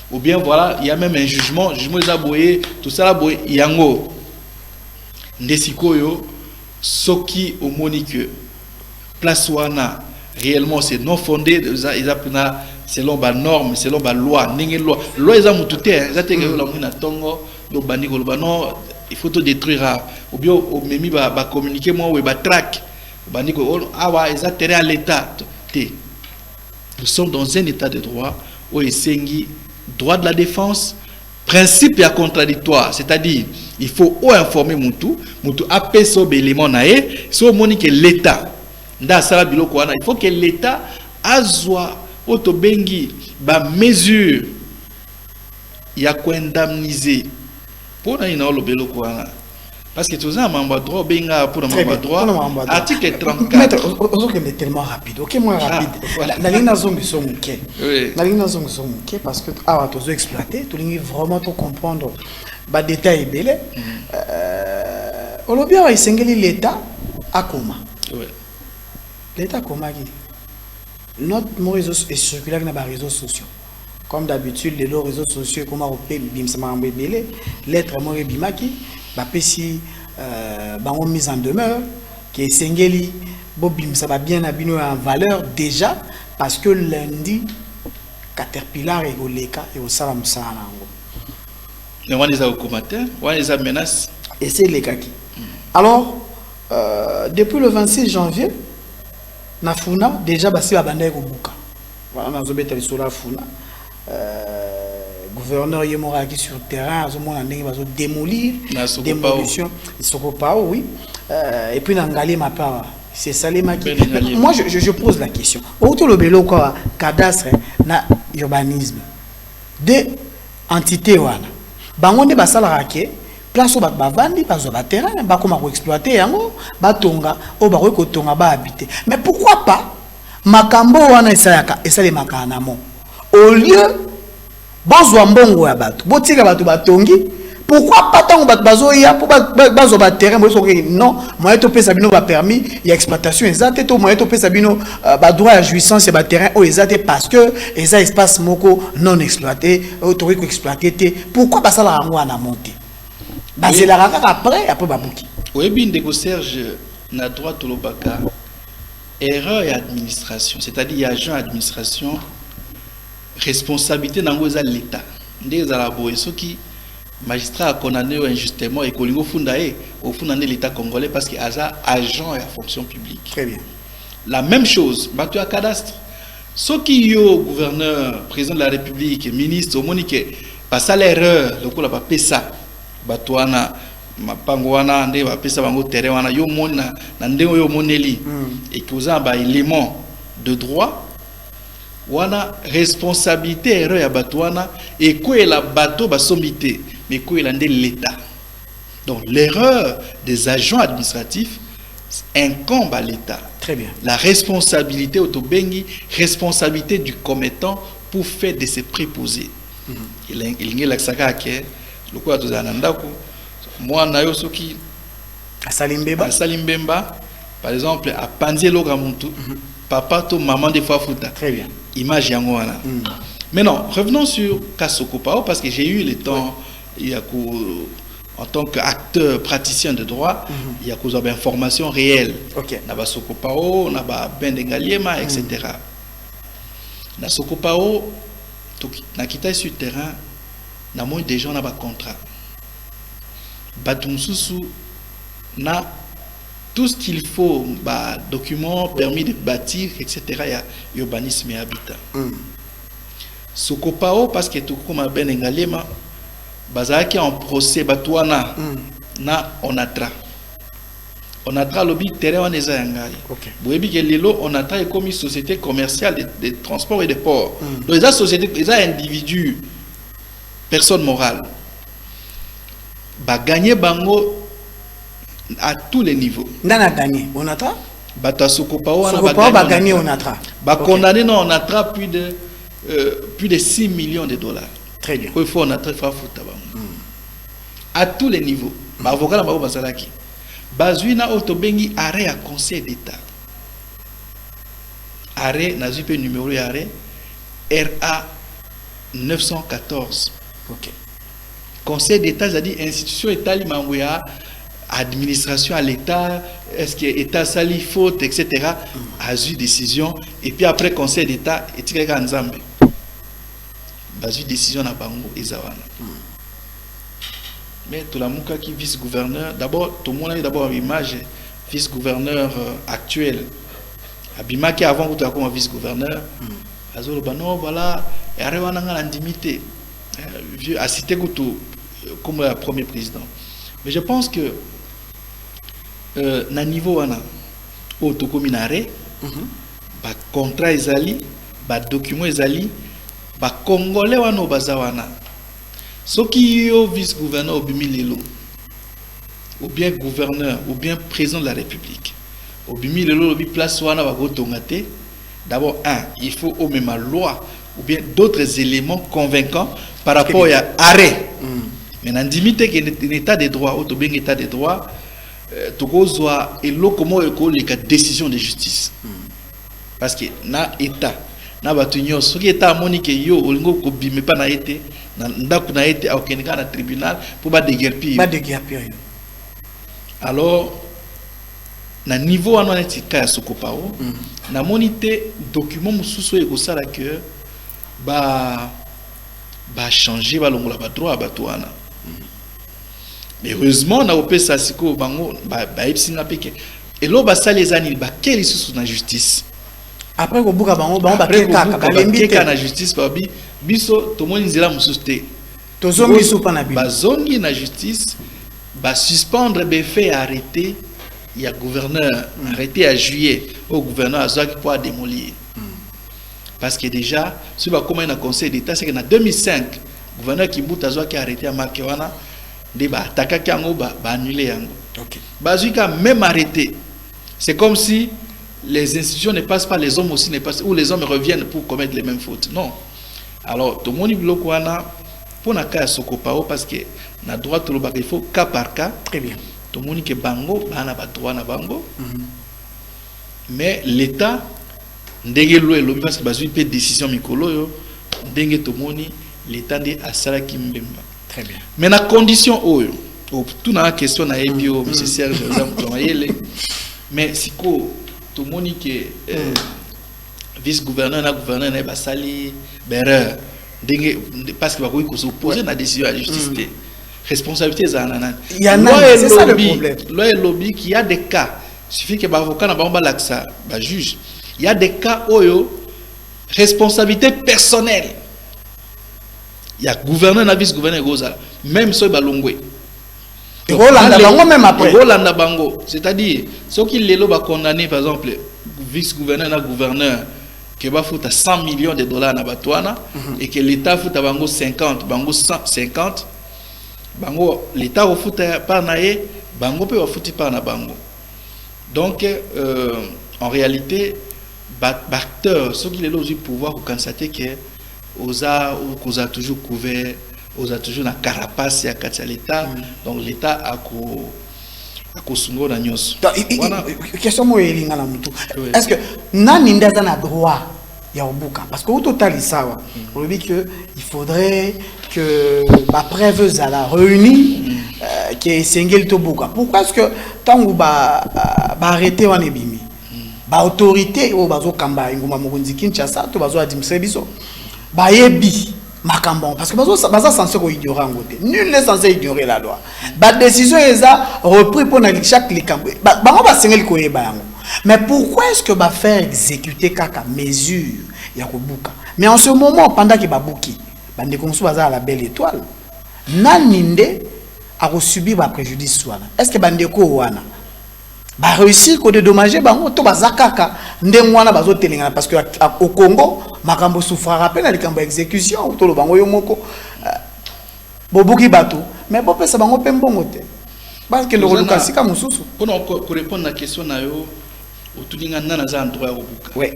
Ou bien voilà, il y a même un jugement les aboyé, tout ça là yango ndesikoyo soki omonique place wana réellement c'est non fondé, ils appellent selon ba norme, selon ba loi, ndenge loi eza mutute, eza te que la muna tongo do bandi ko non, il faut tout détruire ou bien au memi ba communiquer moi ou ba track bandi ko awa eza terrain à l'état. Nous sommes dans un état de droit où esengi droit de la défense, principe ya contradictoire, c'est-à-dire il faut informer Moutou apé so élément nae, so moni que l'État nda sala biloko wana, il faut que l'État azwa otobengi ba mesure ya ko indemniser pour na ina lo biloko wana. Parce que tout ça, membre droit, benga pour le membre droit. Article 34. Maître, on est tellement rapide. Ok, moins rapide. La ligne zone sont ok. La ligne zone sont ok parce que ah, tu as exploité, tu as vraiment tout comprendre. Bah détail belé. On l'a bien essayé l'État à comment. L'État comment qui. Notre réseau est circulaire dans les réseaux sociaux. Comme d'habitude, les réseaux sociaux comment on peut bimsama belé. Lettre moi bimaki. Bapesi bango mise en demeure qui sengeli bobim ça va bien abino en valeur déjà parce que lundi Caterpillar et Oleka et au salam sanango mais on les a au commentaire on les a menace et c'est les kaki alors depuis le 26 janvier na funa déjà basi babanda ko buka voilà na zobeta le sola funa gouverneur Yemora qui sur terrain, démolir, démolition, oui. Et puis Nangali m'a pas. C'est ça les maquis. Moi je pose la question. Autour le bélo quoi, cadastre, na urbanisme. Des entités wana. Bangonde basala rake, place au bavandi, pas au terrain, ba comment exploiter yango, ba tonga, au ba ko tonga ba habiter. Mais pourquoi pas makambo wana esayaka, esale makanamo. Au lieu bazwa mbongo ya bato botika bato batongi pourquoi pas tant bato bazoya pour bazwa ba terrain bo soki non moyen to pesa bino ba permis ya exploitation exacte to moyen to pesa bino ba droit à jouissance ya ba terrain o exacte parce que eza espace moko non exploité autori ko exploiter pourquoi ba sala rango na monter bazela raka après babuki oyebi ndeko Serge na droit to lobaka erreur et administration, c'est-à-dire agent administration responsabilité dans l'État. Des arabes et ceux qui magistrat a condamné injustement et qu'on fundaé au fond de l'État congolais parce qu'il y a agent et à fonction publique. Très bien. La même chose, battu à cadastre. Ceux qui ont gouverneur, président de la République, ministre, au monique, passe à l'erreur, le coup la pape ça, batouana, ma pangouana, nde pape ça bango terrain wana yo mona, nande yo moneli, et que vous avez élément de droit. Wana responsabilité erreur ya batouana et quoi la bateau ba sommité mais quoi il de l'État. Donc l'erreur des agents administratifs incombe à l'État. Très bien. La responsabilité autobengi, responsabilité du commettant pour faire de ses préposés. Il y a l'aksaka ke le quoi to zanandako moi na yo soki Salimbemba par exemple à Panzelo Gamuntu papa to maman des fois fouta. Très bien. Image yango wana. Maintenant, revenons sur Kasoko Pao parce que j'ai eu le temps il y a en tant qu'acteur praticien de droit, il y a des informations réelles. OK. Na ba Soko Pao, na ba Bendengaliema etc. Na Soko Pao na kita sur terrain namoni déjà on a un contrat. Batumsusu na tout ce qu'il faut, documents, permis de bâtir, etc. Il y a urbanisme et habitat. Sokopao, parce que tout comme ben engalema, bazaki en procès, batouana, na onatra. Onatra lobby terrain on est engali. Boebi que lelo onatra est comme une société commerciale de transport et de port. Donc les sociétés, les individus, personnes morales, ba gagner bango à tous les niveaux. Nana gagné, onatra. Bata Sokopao ba gagné onatra. Ba condamné non onatra plus de 6 millions de dollars. Très bien. Il faut onatra faire fouta à tous les niveaux. Ba avocat na ba basalaki. Bazuina autobengi arrêt à conseil d'état. Arrêt na zupe numéro arrêt RA 914. OK. Conseil d'état, c'est-à-dire institution état limangouya, administration à l'état, est-ce que l'état sali faute, etc. A eu décision et puis après conseil d'état et tu regardes Nzambe. Bazu décision na bango ezawana. Mais tout la mouka qui vice-gouverneur, d'abord tout le monde a d'abord une image vice-gouverneur actuel. Abima qui avant tout comme vice-gouverneur. Azolo non voilà, et arrive à l'intimité. À citer comme le premier président. Mais je pense que na niveau wana autocominare ba contrat ezali ba document ezali ba congolais wana bazawana soki yo vice-gouverneur obimi lelo ou bien gouverneur ou bien président de la République obimi lelo lobi place wana ba gotonga te. D'abord il faut au même loi ou bien d'autres éléments convaincants par rapport à arrêt. Mais en limite que l'état de droit, ou bien état de droit, tout soit et l'eau comment les décisions de justice. Parce que na état, na batunyo, ce qui est à monique yo, ou l'ingo ko bime pas na été, na kuna été au Kenya na tribunal pour pas déguerpir. Pas déguerpir. Alors na niveau en etika ya Sokopao, na monité document mususu e ko sala que ba changer ba longola ba droit ba toana. Mais heureusement na opesa siko bango ba epsinga peke. Et lo ba sali ezani ba keli susu na justice. Après ko buka bango ba keka kalembi te na justice ba biso to moni nzela mususu te. To zongi su pa na bi. Ba zongi na justice ba suspendre be fait arrêter. Il y a gouverneur arrêté à juillet au gouverneur à Zouak pour démolir. Parce que déjà, si vous avez un conseil d'État, c'est qu'en 2005, le gouverneur qui bout à Zouak a arrêté à Makewana, il a annulé. Il a même arrêté. C'est comme si les institutions ne passent pas, les hommes aussi ne passent, ou les hommes reviennent pour commettre les mêmes fautes. Non. Alors, tout le monde dit pour na cas Sokopao parce que na droit tout le il faut cas par cas. Très bien. Tout le monde qui est bango, bana ba droit na bango. Mais l'État ndenge lo elobi parce que bazui pe décision mikolo yo ndenge to moni l'État de asala kimbemba. Très bien. Mais na condition oyo tout na question na ebio monsieur Serge Zamutomayele mais siko to moni que vice-gouverneur na gouverneur na basali bereur ndenge parce que ba ko s'opposer na décision à la justice. Responsabilité zanana. Il y en a, c'est ça le problème. Là il lobby qu'il y a des cas, il suffit que l'avocat n'a pas l'accès, bah juge. Il y a des cas où responsabilité personnelle. Il y a gouverneur et vice-gouverneur même sur Balongwe. Rolanda Bango même après. Rolanda Bango, c'est-à-dire ceux qui les va condamner par exemple vice-gouverneur et gouverneur qui va foutre 100 millions de dollars na Batouana et que l'État fout à Bango 50, Bango 150. Bango l'État au fout par naé, Bango peut au fout par na Bango. Donc en réalité acteurs ceux qui les ont eu pouvoir constater que osa toujours couvert, osa toujours na carapace à l'État. Donc l'État a sungo na nyos. Question moi elinga na mutu. Est-ce que nani ndaza na droit ya obuka parce que au total sawa on dit que il faudrait que ba preuve zala réunie que sengel to buka. Pourquoi est-ce que tangu ba arrêter wana bimi ba autorité o bazo kamba ngoma mokonzi Kinshasa to bazo administrer biso ba yebi Macambon, parce que baza censé ignorer en côté. Nul n'est censé ignorer la loi. La décision est repris pour chaque likambo. Mais pourquoi est-ce que va faire exécuter kaka mesure ya kobuka? Mais en ce moment, pendant que babuki, bande konsu baza à la belle étoile, naninde a subi ba préjudice wana. Est-ce que bande ko wana ba réussir ko dédommager bango to bazakaka ndengwana bazo telengana parce que au Congo makambo souffra rappel na likambo exécution to lo bango yo moko bobuki bato mais bo pesa bango pembongo te parce que le roluka sika mususu pour répondre à la question na yo otuninga nana za droit au buka. Ouais.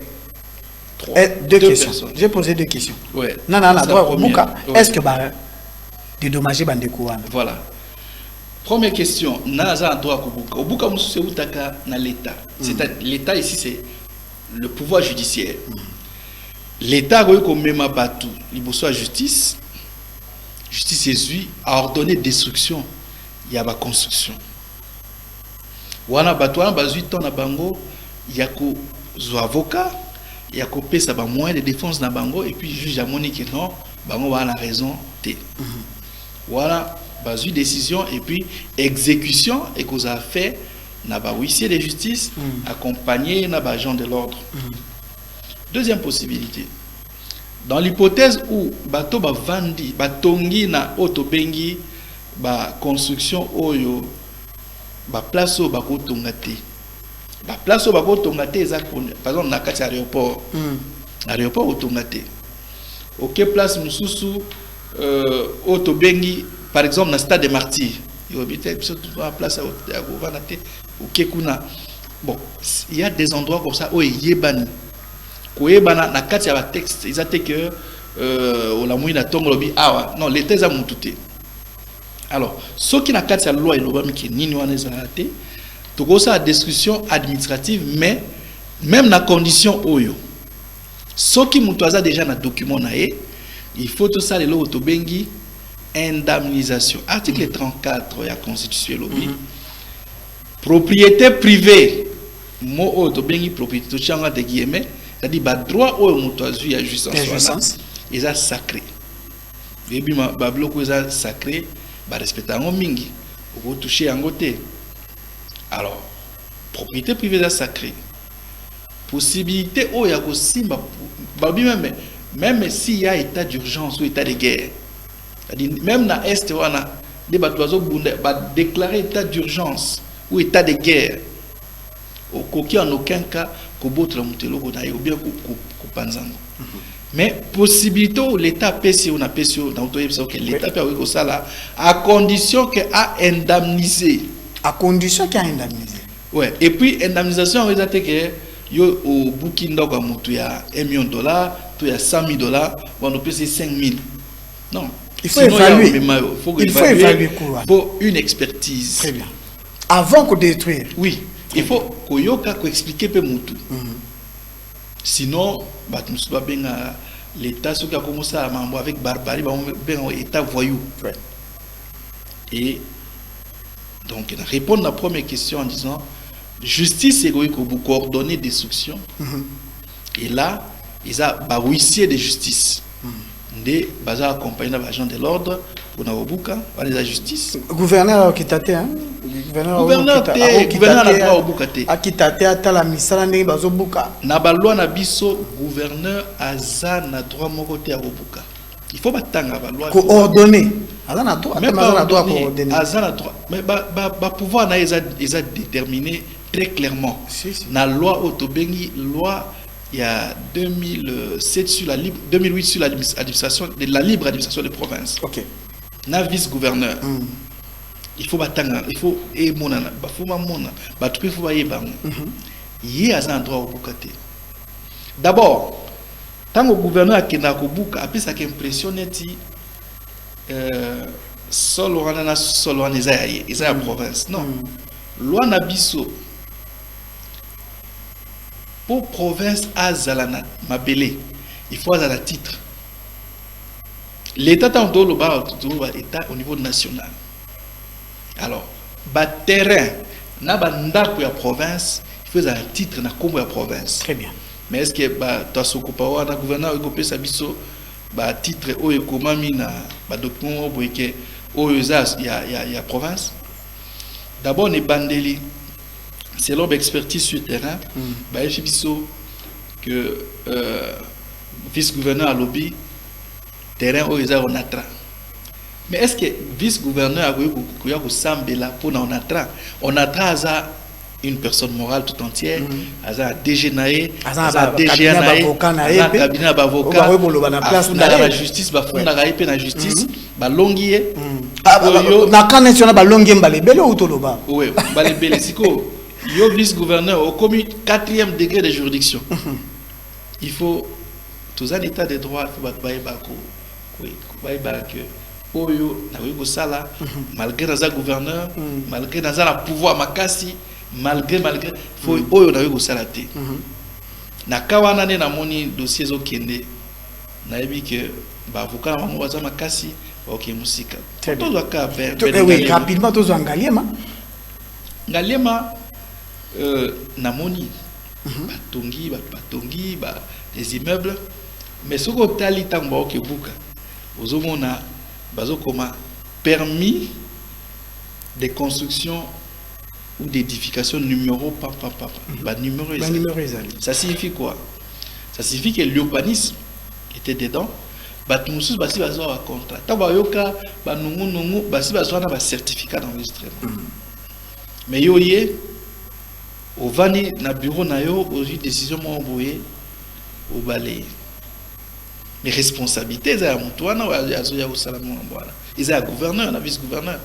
Deux questions. J'ai posé deux questions. Ouais. Nana na droit au buka. Est-ce que ba dédommager bande ko wana? Voilà. Première question, Naza droit Kobuka. Obuka Moussou c'est Outaka na l'État. L'État ici c'est le pouvoir judiciaire. L'État comme même Batou, il faut soit justice. Justice Jésus a ordonné destruction. Il y a la construction. Wana Batou wana bazu ton na bango, il y a ko zo avocat, il y a ko pesa ba moyen de défense na bango et puis juge a moni que non, bango wana raison té. Voilà. Basu décision et puis exécution et qu'on a fait n'a pas huissier de justice accompagné n'a pas agent de l'ordre. Deuxième possibilité, dans l'hypothèse où bateau ba vandi batongi na otobengi ba construction oyo ba place au bako tongate ba place au bako tongate par exemple na kati aéroport aéroport otongate OK place mususu otobengi par exemple, dans le stade des martyrs, il y a place au Kekuna. Bon, il y a des endroits comme ça où il y a bani. Na kati ya texte, ils ont que la mouina tongolobi awa. Non, l'État est à moutouté. Alors, ceux qui na kati ya loi et l'obami qui ni nous en ezalate, tout ça la discussion administrative, mais même na condition oyo. Ceux qui moutoisa déjà na document nae, il faut tout ça les lois autobengi. Indemnisation. Article 34 de la Constitution. Propriété privée. Mo auto bengi propriété changa de guillemets, c'est-à-dire ba droit au mutoazu ya jouissance. Ils a sacré. Et puis ba bloco ils sacré, ba respecter ngo mingi. Au toucher en côté. Alors, propriété privée est sacré. Possibilité o ya ko simba ba même s'il y a état d'urgence ou état de guerre. Même dans l'Est, on a des bateaux déclarer état d'urgence ou état de guerre. Au coquille en aucun cas, qu'on botte la montée ou bien qu'on mais possibilité où l'État paie si on a payé dans l'État paie ça là, à condition qu'il a indemnisé. À condition qu'il a indemnisé. Ouais. Et puis indemnisation, on a dit que yo au Burkina Faso, il y a $1 million, il y a $100,000, on a payé 5,000. Non. Il faut évaluer. Il faut évaluer pour une expertise. Très bien. Avant qu'on détruise. Oui. Il faut qu'on explique peu Moutou. Sinon, l'État qui a commencé à m'envoyer avec barbarie, l'État voyou. Et donc, il répond à la première question en disant justice et coordonner destruction. Et là, ils ont huissier de justice. Des bazar accompagné d'agents de l'ordre pour na obuka par la justice gouverneur kitate hein gouverneur na droit obuka te akitate ata la misala ndenge bazobuka na ba loi na biso gouverneur aza na droit moko te obuka il faut batanga ba loi coordonner aza na droit coordonner aza na droit mais ba pouvoir na eza déterminé très clairement na loi otobengi loi il y a 2007 sur la 2008 sur l'administration de la libre administration des provinces. OK. Na vice-gouverneur. Il faut batanga, il faut et monana, ba faut mona, ba tout faut baye bango. Yi a un droit au bukate. D'abord, tant que gouverneur a kena ko buka, après ça qui impressionné ti solo wana solo wana isa province. Non. Loi na biso pour province azalana mabele il faut avoir le titre l'état tant do le bas état au niveau national alors ba terrain na banda pour la province il faut avoir le titre na kombo ya province très bien mais est-ce que ba ta sokopa wana gouverneur ko pesa biso ba titre oyo komami na ba document boyeke oyo za ya province. D'abord ne bandeli selon l'expertise sur terrain, ba efibiso que vice-gouverneur à lobby terrain oyo za onatra. Mais est-ce que vice-gouverneur a voulu sambela pour onatra? Onatra a une personne morale tout entière, a DGNAE, a DGNAE, a cabinet d'avocat, a la justice, a la justice, a longier. Na kan national ba longier balebele ou toloba? Oui, balebele siko. Yo vice-gouverneur au commis 4e degré de juridiction. Il faut tous un état de droit, il faut que oyo na wiko sala malgré naza gouverneur malgré naza la pouvoir makasi malgré faut oyo na wiko sala te na kawana ne na moni dossier zo kende na yebi que ba avocat na waza makasi OK musika to doit ka faire oui rapidement to zo ngaliema na moni batongi des immeubles mais ce ko tali tamba OK buka ozomona bazo koma permis de construction ou d'édification numéro numéro. Ça signifie quoi? Ça signifie que l'urbanisme était dedans. Batumusus basi bazo un contrat. Tabayoka banungu basi bazo na certificat d'enregistrement. Mais yoye au vani na bureau na yo aux décision mo envoyé au balai. Les responsabilités, c'est à Moutouana ou à Salamon. Ils sont gouverneur, vice-gouverneur.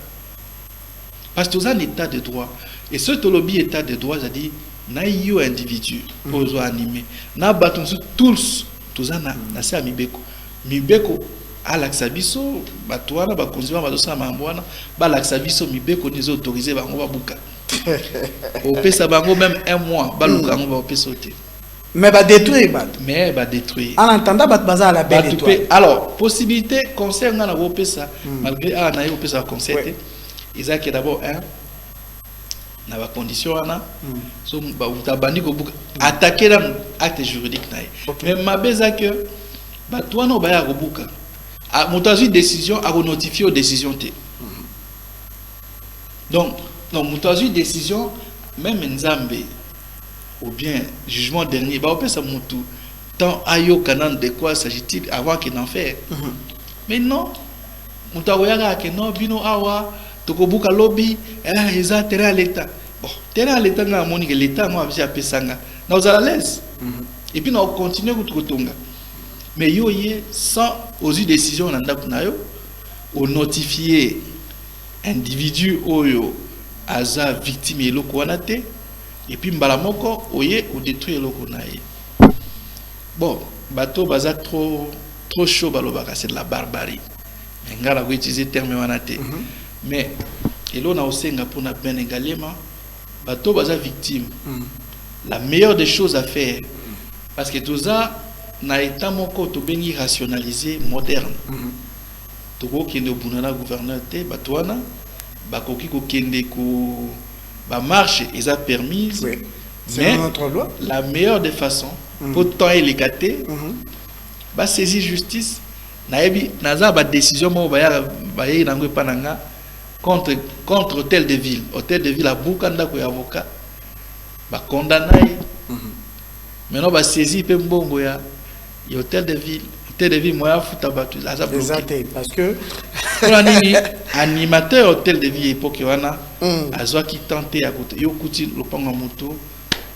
Parce que c'est un état de droit. Et ce lobby état de droit, c'est-à-dire, il y a un individu pour les animer. Il y a tous, tous ça, c'est à Mibeko. Mibeko, à l'Axabiso, Batouana, Bakonzima, Badosa, Mamboana, l'Axabiso, Mibeko, nous autorisé, on va bouka. Au Pesa Bango, même un mois, Balouka, on va sauter. Mais va détruire. Mais va détruire. En attendant, va baser à la belle étoile. Alors, possibilité concernant la Wopesa, malgré la Wopesa concert, ils ont d'abord un, dans la condition, so attaquer l'acte juridique. Mais ma beza que, toi non baya robuka. A montage décision à notifier aux décisions. Donc, non montage décision même Nzambe. Ou bien jugement dernier, bah on peut ça monter tant ayo canan de quoi s'agit-il avant qu'il en fait. Mais non, mutaoyaga que non bino awa tokobuka lobby ils ont terrain à l'état. Bon, terrain à l'état na moni que l'état moi j'ai appelé sanga. Nous à l'aise. Et puis nous continuer notre tonga. Mais yo yé sans aux décisions nanda kunayo au notifier individu oyo aza victime et lokoanate. Et puis mbalamoko oye ou détruire le konaï. Bon, bateau baza trop chaud balobaka, c'est de la barbarie. Mais ngala ko utiliser terme wanate. Mais et là on a aussi pour na ben engalema bateau baza victime. La meilleure des choses à faire parce que tout ça na état moko to bengi rationaliser moderne. To ko kende bunana gouverneur te batwana bakoki ko kende ko ba marche ils ont permis mais notre loi la meilleure des façons pour temps et les gâter ba saisir justice naebi naza ba décision mo ba ya nango pananga contre hôtel de ville à Bukanda ko avocat ba condamné maintenant ba saisir pe mbongo ya hôtel de ville moi futa batu aza bloqué parce que animateur hôtel de ville époque wana azwa qui tenté à côté yo kuti lopango moto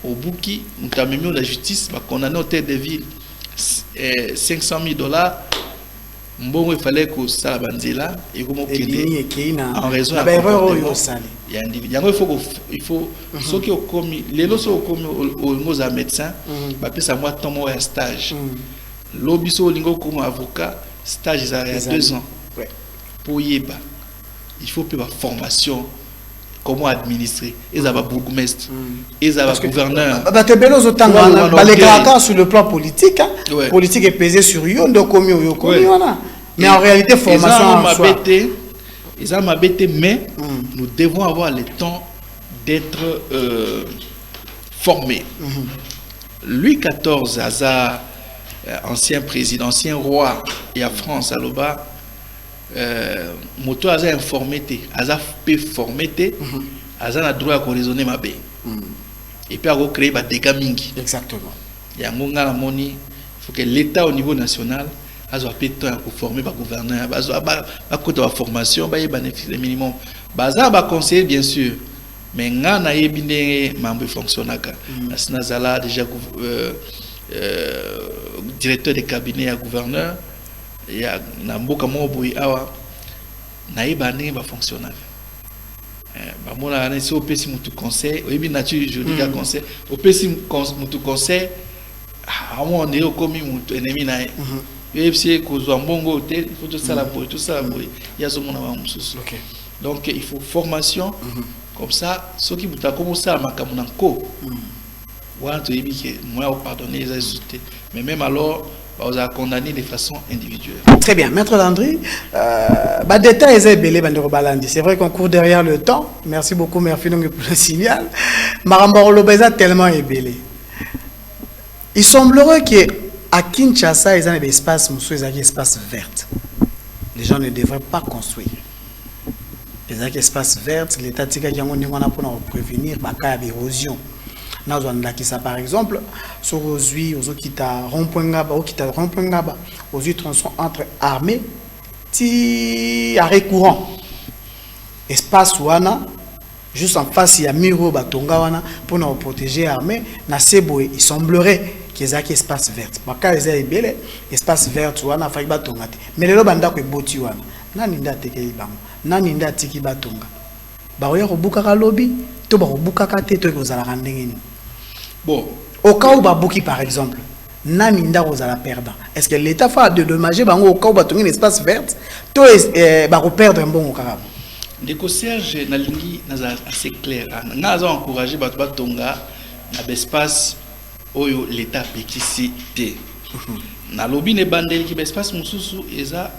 au buki mutamemi la justice ba condamné hôtel de ville $500,000 mbongo il fallait que ça banzela et comme en raison de l'erreur yo sali il faut ce qui au commis les loso au commis aux médecins ba pesa moi tomo un stage l'obiso lingo comme avocat stage il y a 2 ans pour yeba il faut faire formation comment administrer et ça va bourgmestre et ça va gouverneur sur le plan politique politique est pesé sur yo donc mais en réalité formation en soi ils ont m'abêté mais nous devons avoir le temps d'être formés. Louis XIV ancien président, ancien roi et à France, à l'Oba, moto a informé, a fait formé, a droit à raisonner ma bé. Et puis à créer des dégâts mingi. Exactement. Il y a un moment il faut que l'État au niveau national a fait temps pour former les gouverneurs, a côté de formation, il y a bénéfice minimum. Baza ba conseiller bien sûr, mais nga na yebine membre fonctionnaire. Nasina déjà directeur de cabinet à gouverneur, il y a Namboka Moboui Awa, Naïbane va fonctionnaire. Moi, si au PC mutu conseil, au début nature juridique à conseil, au PC mutu conseil, on est au commis mutu ennemi na. Et puis que soit bongo hôtel, il faut tout ça la boy, tout ça la boy. Il y a ce monde avant mususu. Donc il faut formation, comme ça, ceux qui mutu commencer à makamunanko. Voilà, tu dis que moi, pardonner les insultés. Mais même alors, on a condamné de façon individuelle. Très bien. Maître Landry, détail est belé, c'est vrai qu'on court derrière le temps. Merci beaucoup, merci pour le signal. Maramboro Lobeza tellement ébélé. Il semblerait qu'à Kinshasa, il y a des espaces, des espaces verts. Les gens ne devraient pas construire. Les espaces verts, l'État qui a pour prévenir la cas d'érosion. Par exemple, sur aujourd'hui, aux tronçon entre armées, ti arrêt courant. Espace ouana, juste en face, il y a Miro Batonga pour nous protéger armée. Na Seboé, il semblerait qu'il y ait un espace vert. Parce qu'il y a un espace vert, ouana, faille Batonga. Mais le banda ko boti ouana. Naninda teke ibango. Naninda tiki Batonga. Baroya robuka lobby, to barobuka kate to kozala randengeni. Bon, au cas où Babouki par exemple, Naninda Rosala perdant. Est-ce que l'État fait dédommager au cas où Batongi un espace vert, tout va perdre un bon au carab. Les concierges Nalingi assez clair. Nous avons encouragé Batonga dans l'espace où l'État péquicité. Na lobby ne bandel qui espace mususu eza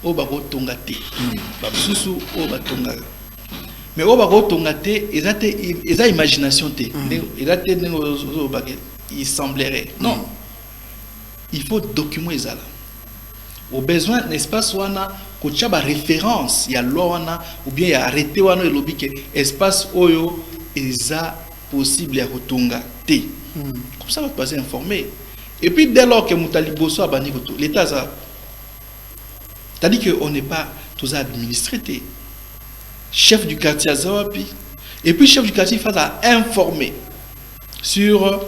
au Batonga té. Mususu au Batonga. Mais au Batonga té, ils ont imagination té. Il semblerait. Non. Il faut documenter ça. Au besoin, n'est-ce pas, soit qu'on a une référence, il y a loi ou bien il y a arrêté ou le lobby que espace oyo est possible à Rotonga té. Comme ça, on va pas informer. Et puis dès lors que Moutaliboso a banni l'État, c'est-à-dire qu'on n'est pas tous administrés. Chef du quartier Azawapi, et puis chef du quartier il à informer sur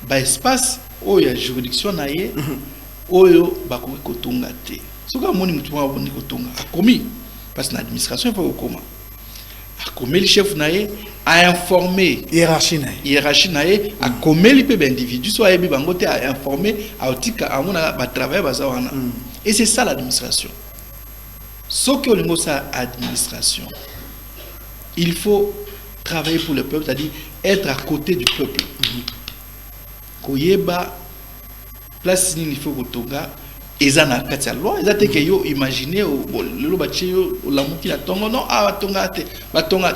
l'espace où il y a juridiction naie où il y a kotonga té. Ce que moni mutu wa boni kotonga a commis parce que l'administration faut comment a commis le chef naie a informé hiérarchie naie a commis les peu individu soit ebi bangote a informé a otika a mona ba travail bazawana et c'est ça l'administration. Ce que le mot ça administration. Il faut travailler pour le peuple, c'est-à-dire être à côté du peuple. Koyeba, place il faut que Tonga, ezana katia loi, ezate que yo imaginer le lobachi yo la mouki la Tonga non ah Tonga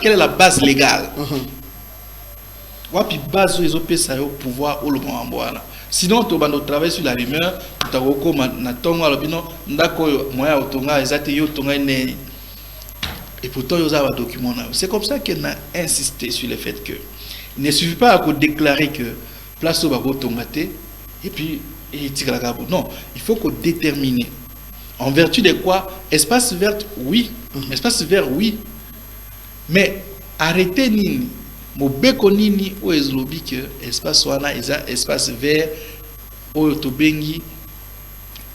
quelle est la base légale? Wapi base ils ont payé au pouvoir au lomamboana. Sinon tu vas travailler sur la rumeur, tu as recours na Tonga lobino ndako moya au Tonga ezate yo Tonga ne. Et pourtant, il y a un document. C'est comme ça qu'on a insisté sur le fait que il ne suffit pas à déclarer que place au bateau tomate et puis il tire la gabo. Non, il faut qu'on détermine. En vertu de quoi? Espace vert, oui. Espace vert, oui. Mais arrêtez nini. Mobeko nini ou ezlobi que espace wana espace vert ou tobengi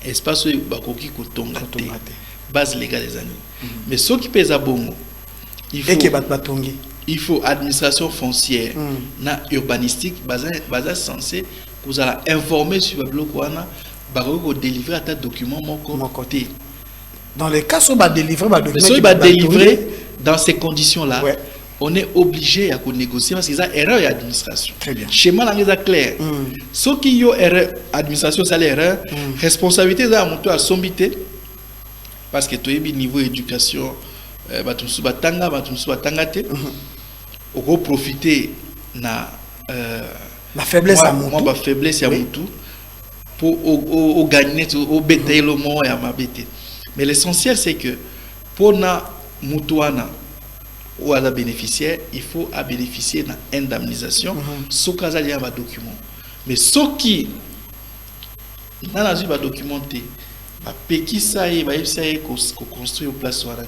espace où bakoki ko tomate. Base légale des années. Mais ce qui pèse à bongo, il faut administration foncière, na urbanistique, basé censé que vous allez informer sur le bloc ou délivrer à ta document mon côté. Dans les cas où va délivrer dans ces conditions-là, on est obligé à négocier parce qu'il y a erreur d'administration. Très bien. Schéma là est clair. Ce qui y a erreur administration, c'est l'erreur. Responsabilité à monter à sombité. Parce que tu as niveau éducation, tu as profiter na la faiblesse à moi faiblesse à tout pour gagner, au bétail, le mot et à ma bête. Mais l'essentiel, c'est que pour na mutuana ou à la bénéficiaire, il faut à bénéficier d'une indemnisation. Ce cas il y a un document. Mais ce qui n'a pas documenté, qui ça y est, construit au place soirée.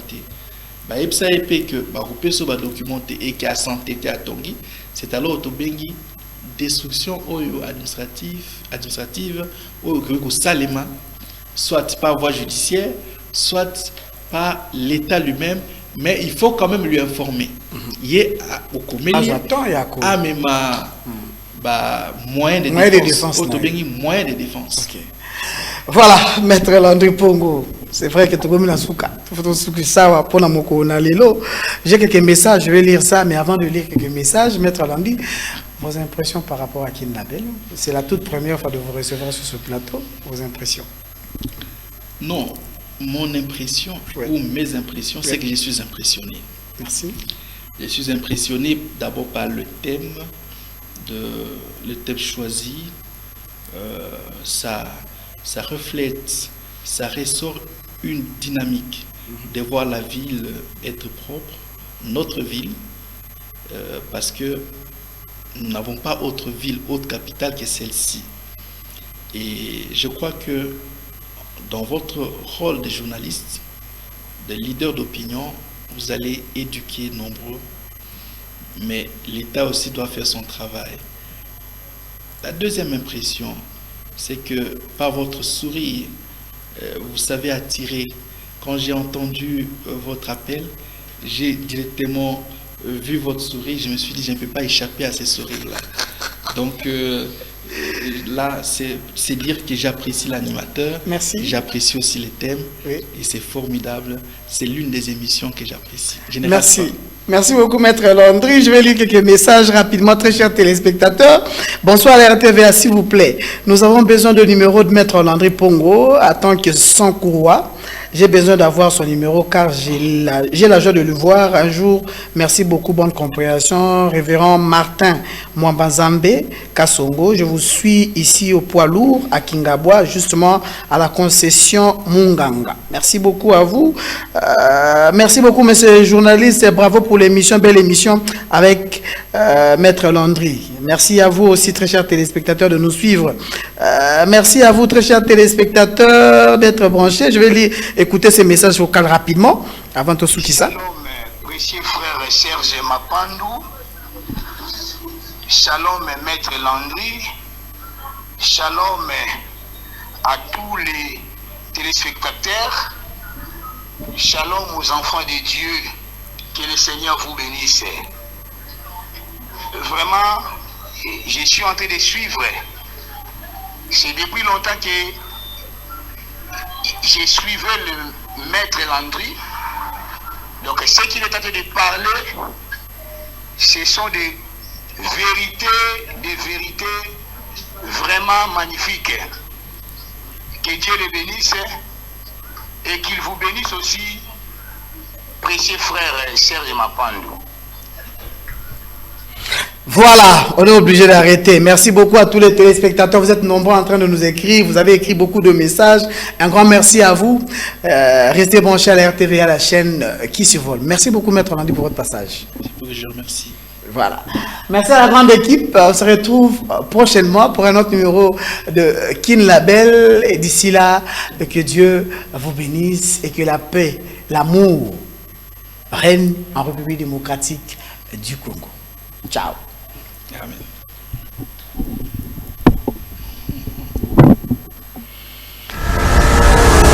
Ça y est que peut documenté et qui a santé à Tongi, c'est alors autobengi destruction administrative au Salema, soit par voie judiciaire, soit par l'État lui-même, mais il faut quand même lui informer. Il y a au comédien moyen de défense. Moyen de défense. Okay. Voilà, Maître Landry Pongo. C'est vrai que tu as mis la souka. J'ai quelques messages, je vais lire ça, mais avant de lire quelques messages, Maître Landry, vos impressions par rapport à Kin Label? C'est la toute première fois de vous recevoir sur ce plateau. Vos impressions? Non, mon impression ou mes impressions, c'est que je suis impressionné. Merci. Je suis impressionné d'abord par le thème choisi. Ça reflète, ça ressort une dynamique de voir la ville être propre, notre ville, parce que nous n'avons pas autre ville, autre capitale que celle-ci. Et je crois que dans votre rôle de journaliste, de leader d'opinion, vous allez éduquer nombreux, mais l'État aussi doit faire son travail. La deuxième impression, c'est que par votre sourire, vous savez attirer. Quand j'ai entendu votre appel, j'ai directement vu votre sourire, je me suis dit, je ne peux pas échapper à ces sourires-là. Donc là, c'est dire que j'apprécie l'animateur. Merci. J'apprécie aussi les thèmes. Oui. Et c'est formidable. C'est l'une des émissions que j'apprécie. Merci. Merci beaucoup, Maître Landry. Je vais lire quelques messages rapidement, très chers téléspectateurs. Bonsoir à la RTVA, s'il vous plaît. Nous avons besoin de numéro de Maître Landry Pongo, en tant que sans courroie. J'ai besoin d'avoir son numéro car j'ai la joie de le voir un jour. Merci beaucoup, bonne compréhension. Révérend Martin Mwambazambe Kasongo, je vous suis ici au poids lourd à Kingabwa, justement à la concession Munganga. Merci beaucoup à vous. Merci beaucoup, monsieur le journaliste. Bravo pour l'émission, belle émission avec Maître Landry. Merci à vous aussi, très chers téléspectateurs, de nous suivre. Merci à vous, très chers téléspectateurs, d'être branchés. Je vais écouter ces messages vocaux rapidement, avant de tout ça. Shalom, précieux frère Serge Mapandou. Shalom, Maître Landry. Shalom à tous les téléspectateurs. Shalom aux enfants de Dieu. Que le Seigneur vous bénisse. Vraiment, je suis en train de suivre. C'est depuis longtemps que je suivais le Maître Landry. Donc ce qu'il est en train de parler, ce sont des vérités vraiment magnifiques. Que Dieu les bénisse et qu'il vous bénisse aussi, précieux frère Serge Mapandou. Voilà, on est obligé d'arrêter. Merci beaucoup à tous les téléspectateurs. Vous êtes nombreux en train de nous écrire. Vous avez écrit beaucoup de messages. Un grand merci à vous. Restez branchés à la RTV, à la chaîne qui survole. Merci beaucoup, Maître Landry, pour votre passage. Je vous remercie. Voilà. Merci à la grande équipe. On se retrouve prochainement pour un autre numéro de Kin Label. Et d'ici là, que Dieu vous bénisse et que la paix, l'amour règne en République démocratique du Congo. Ciao. Amen.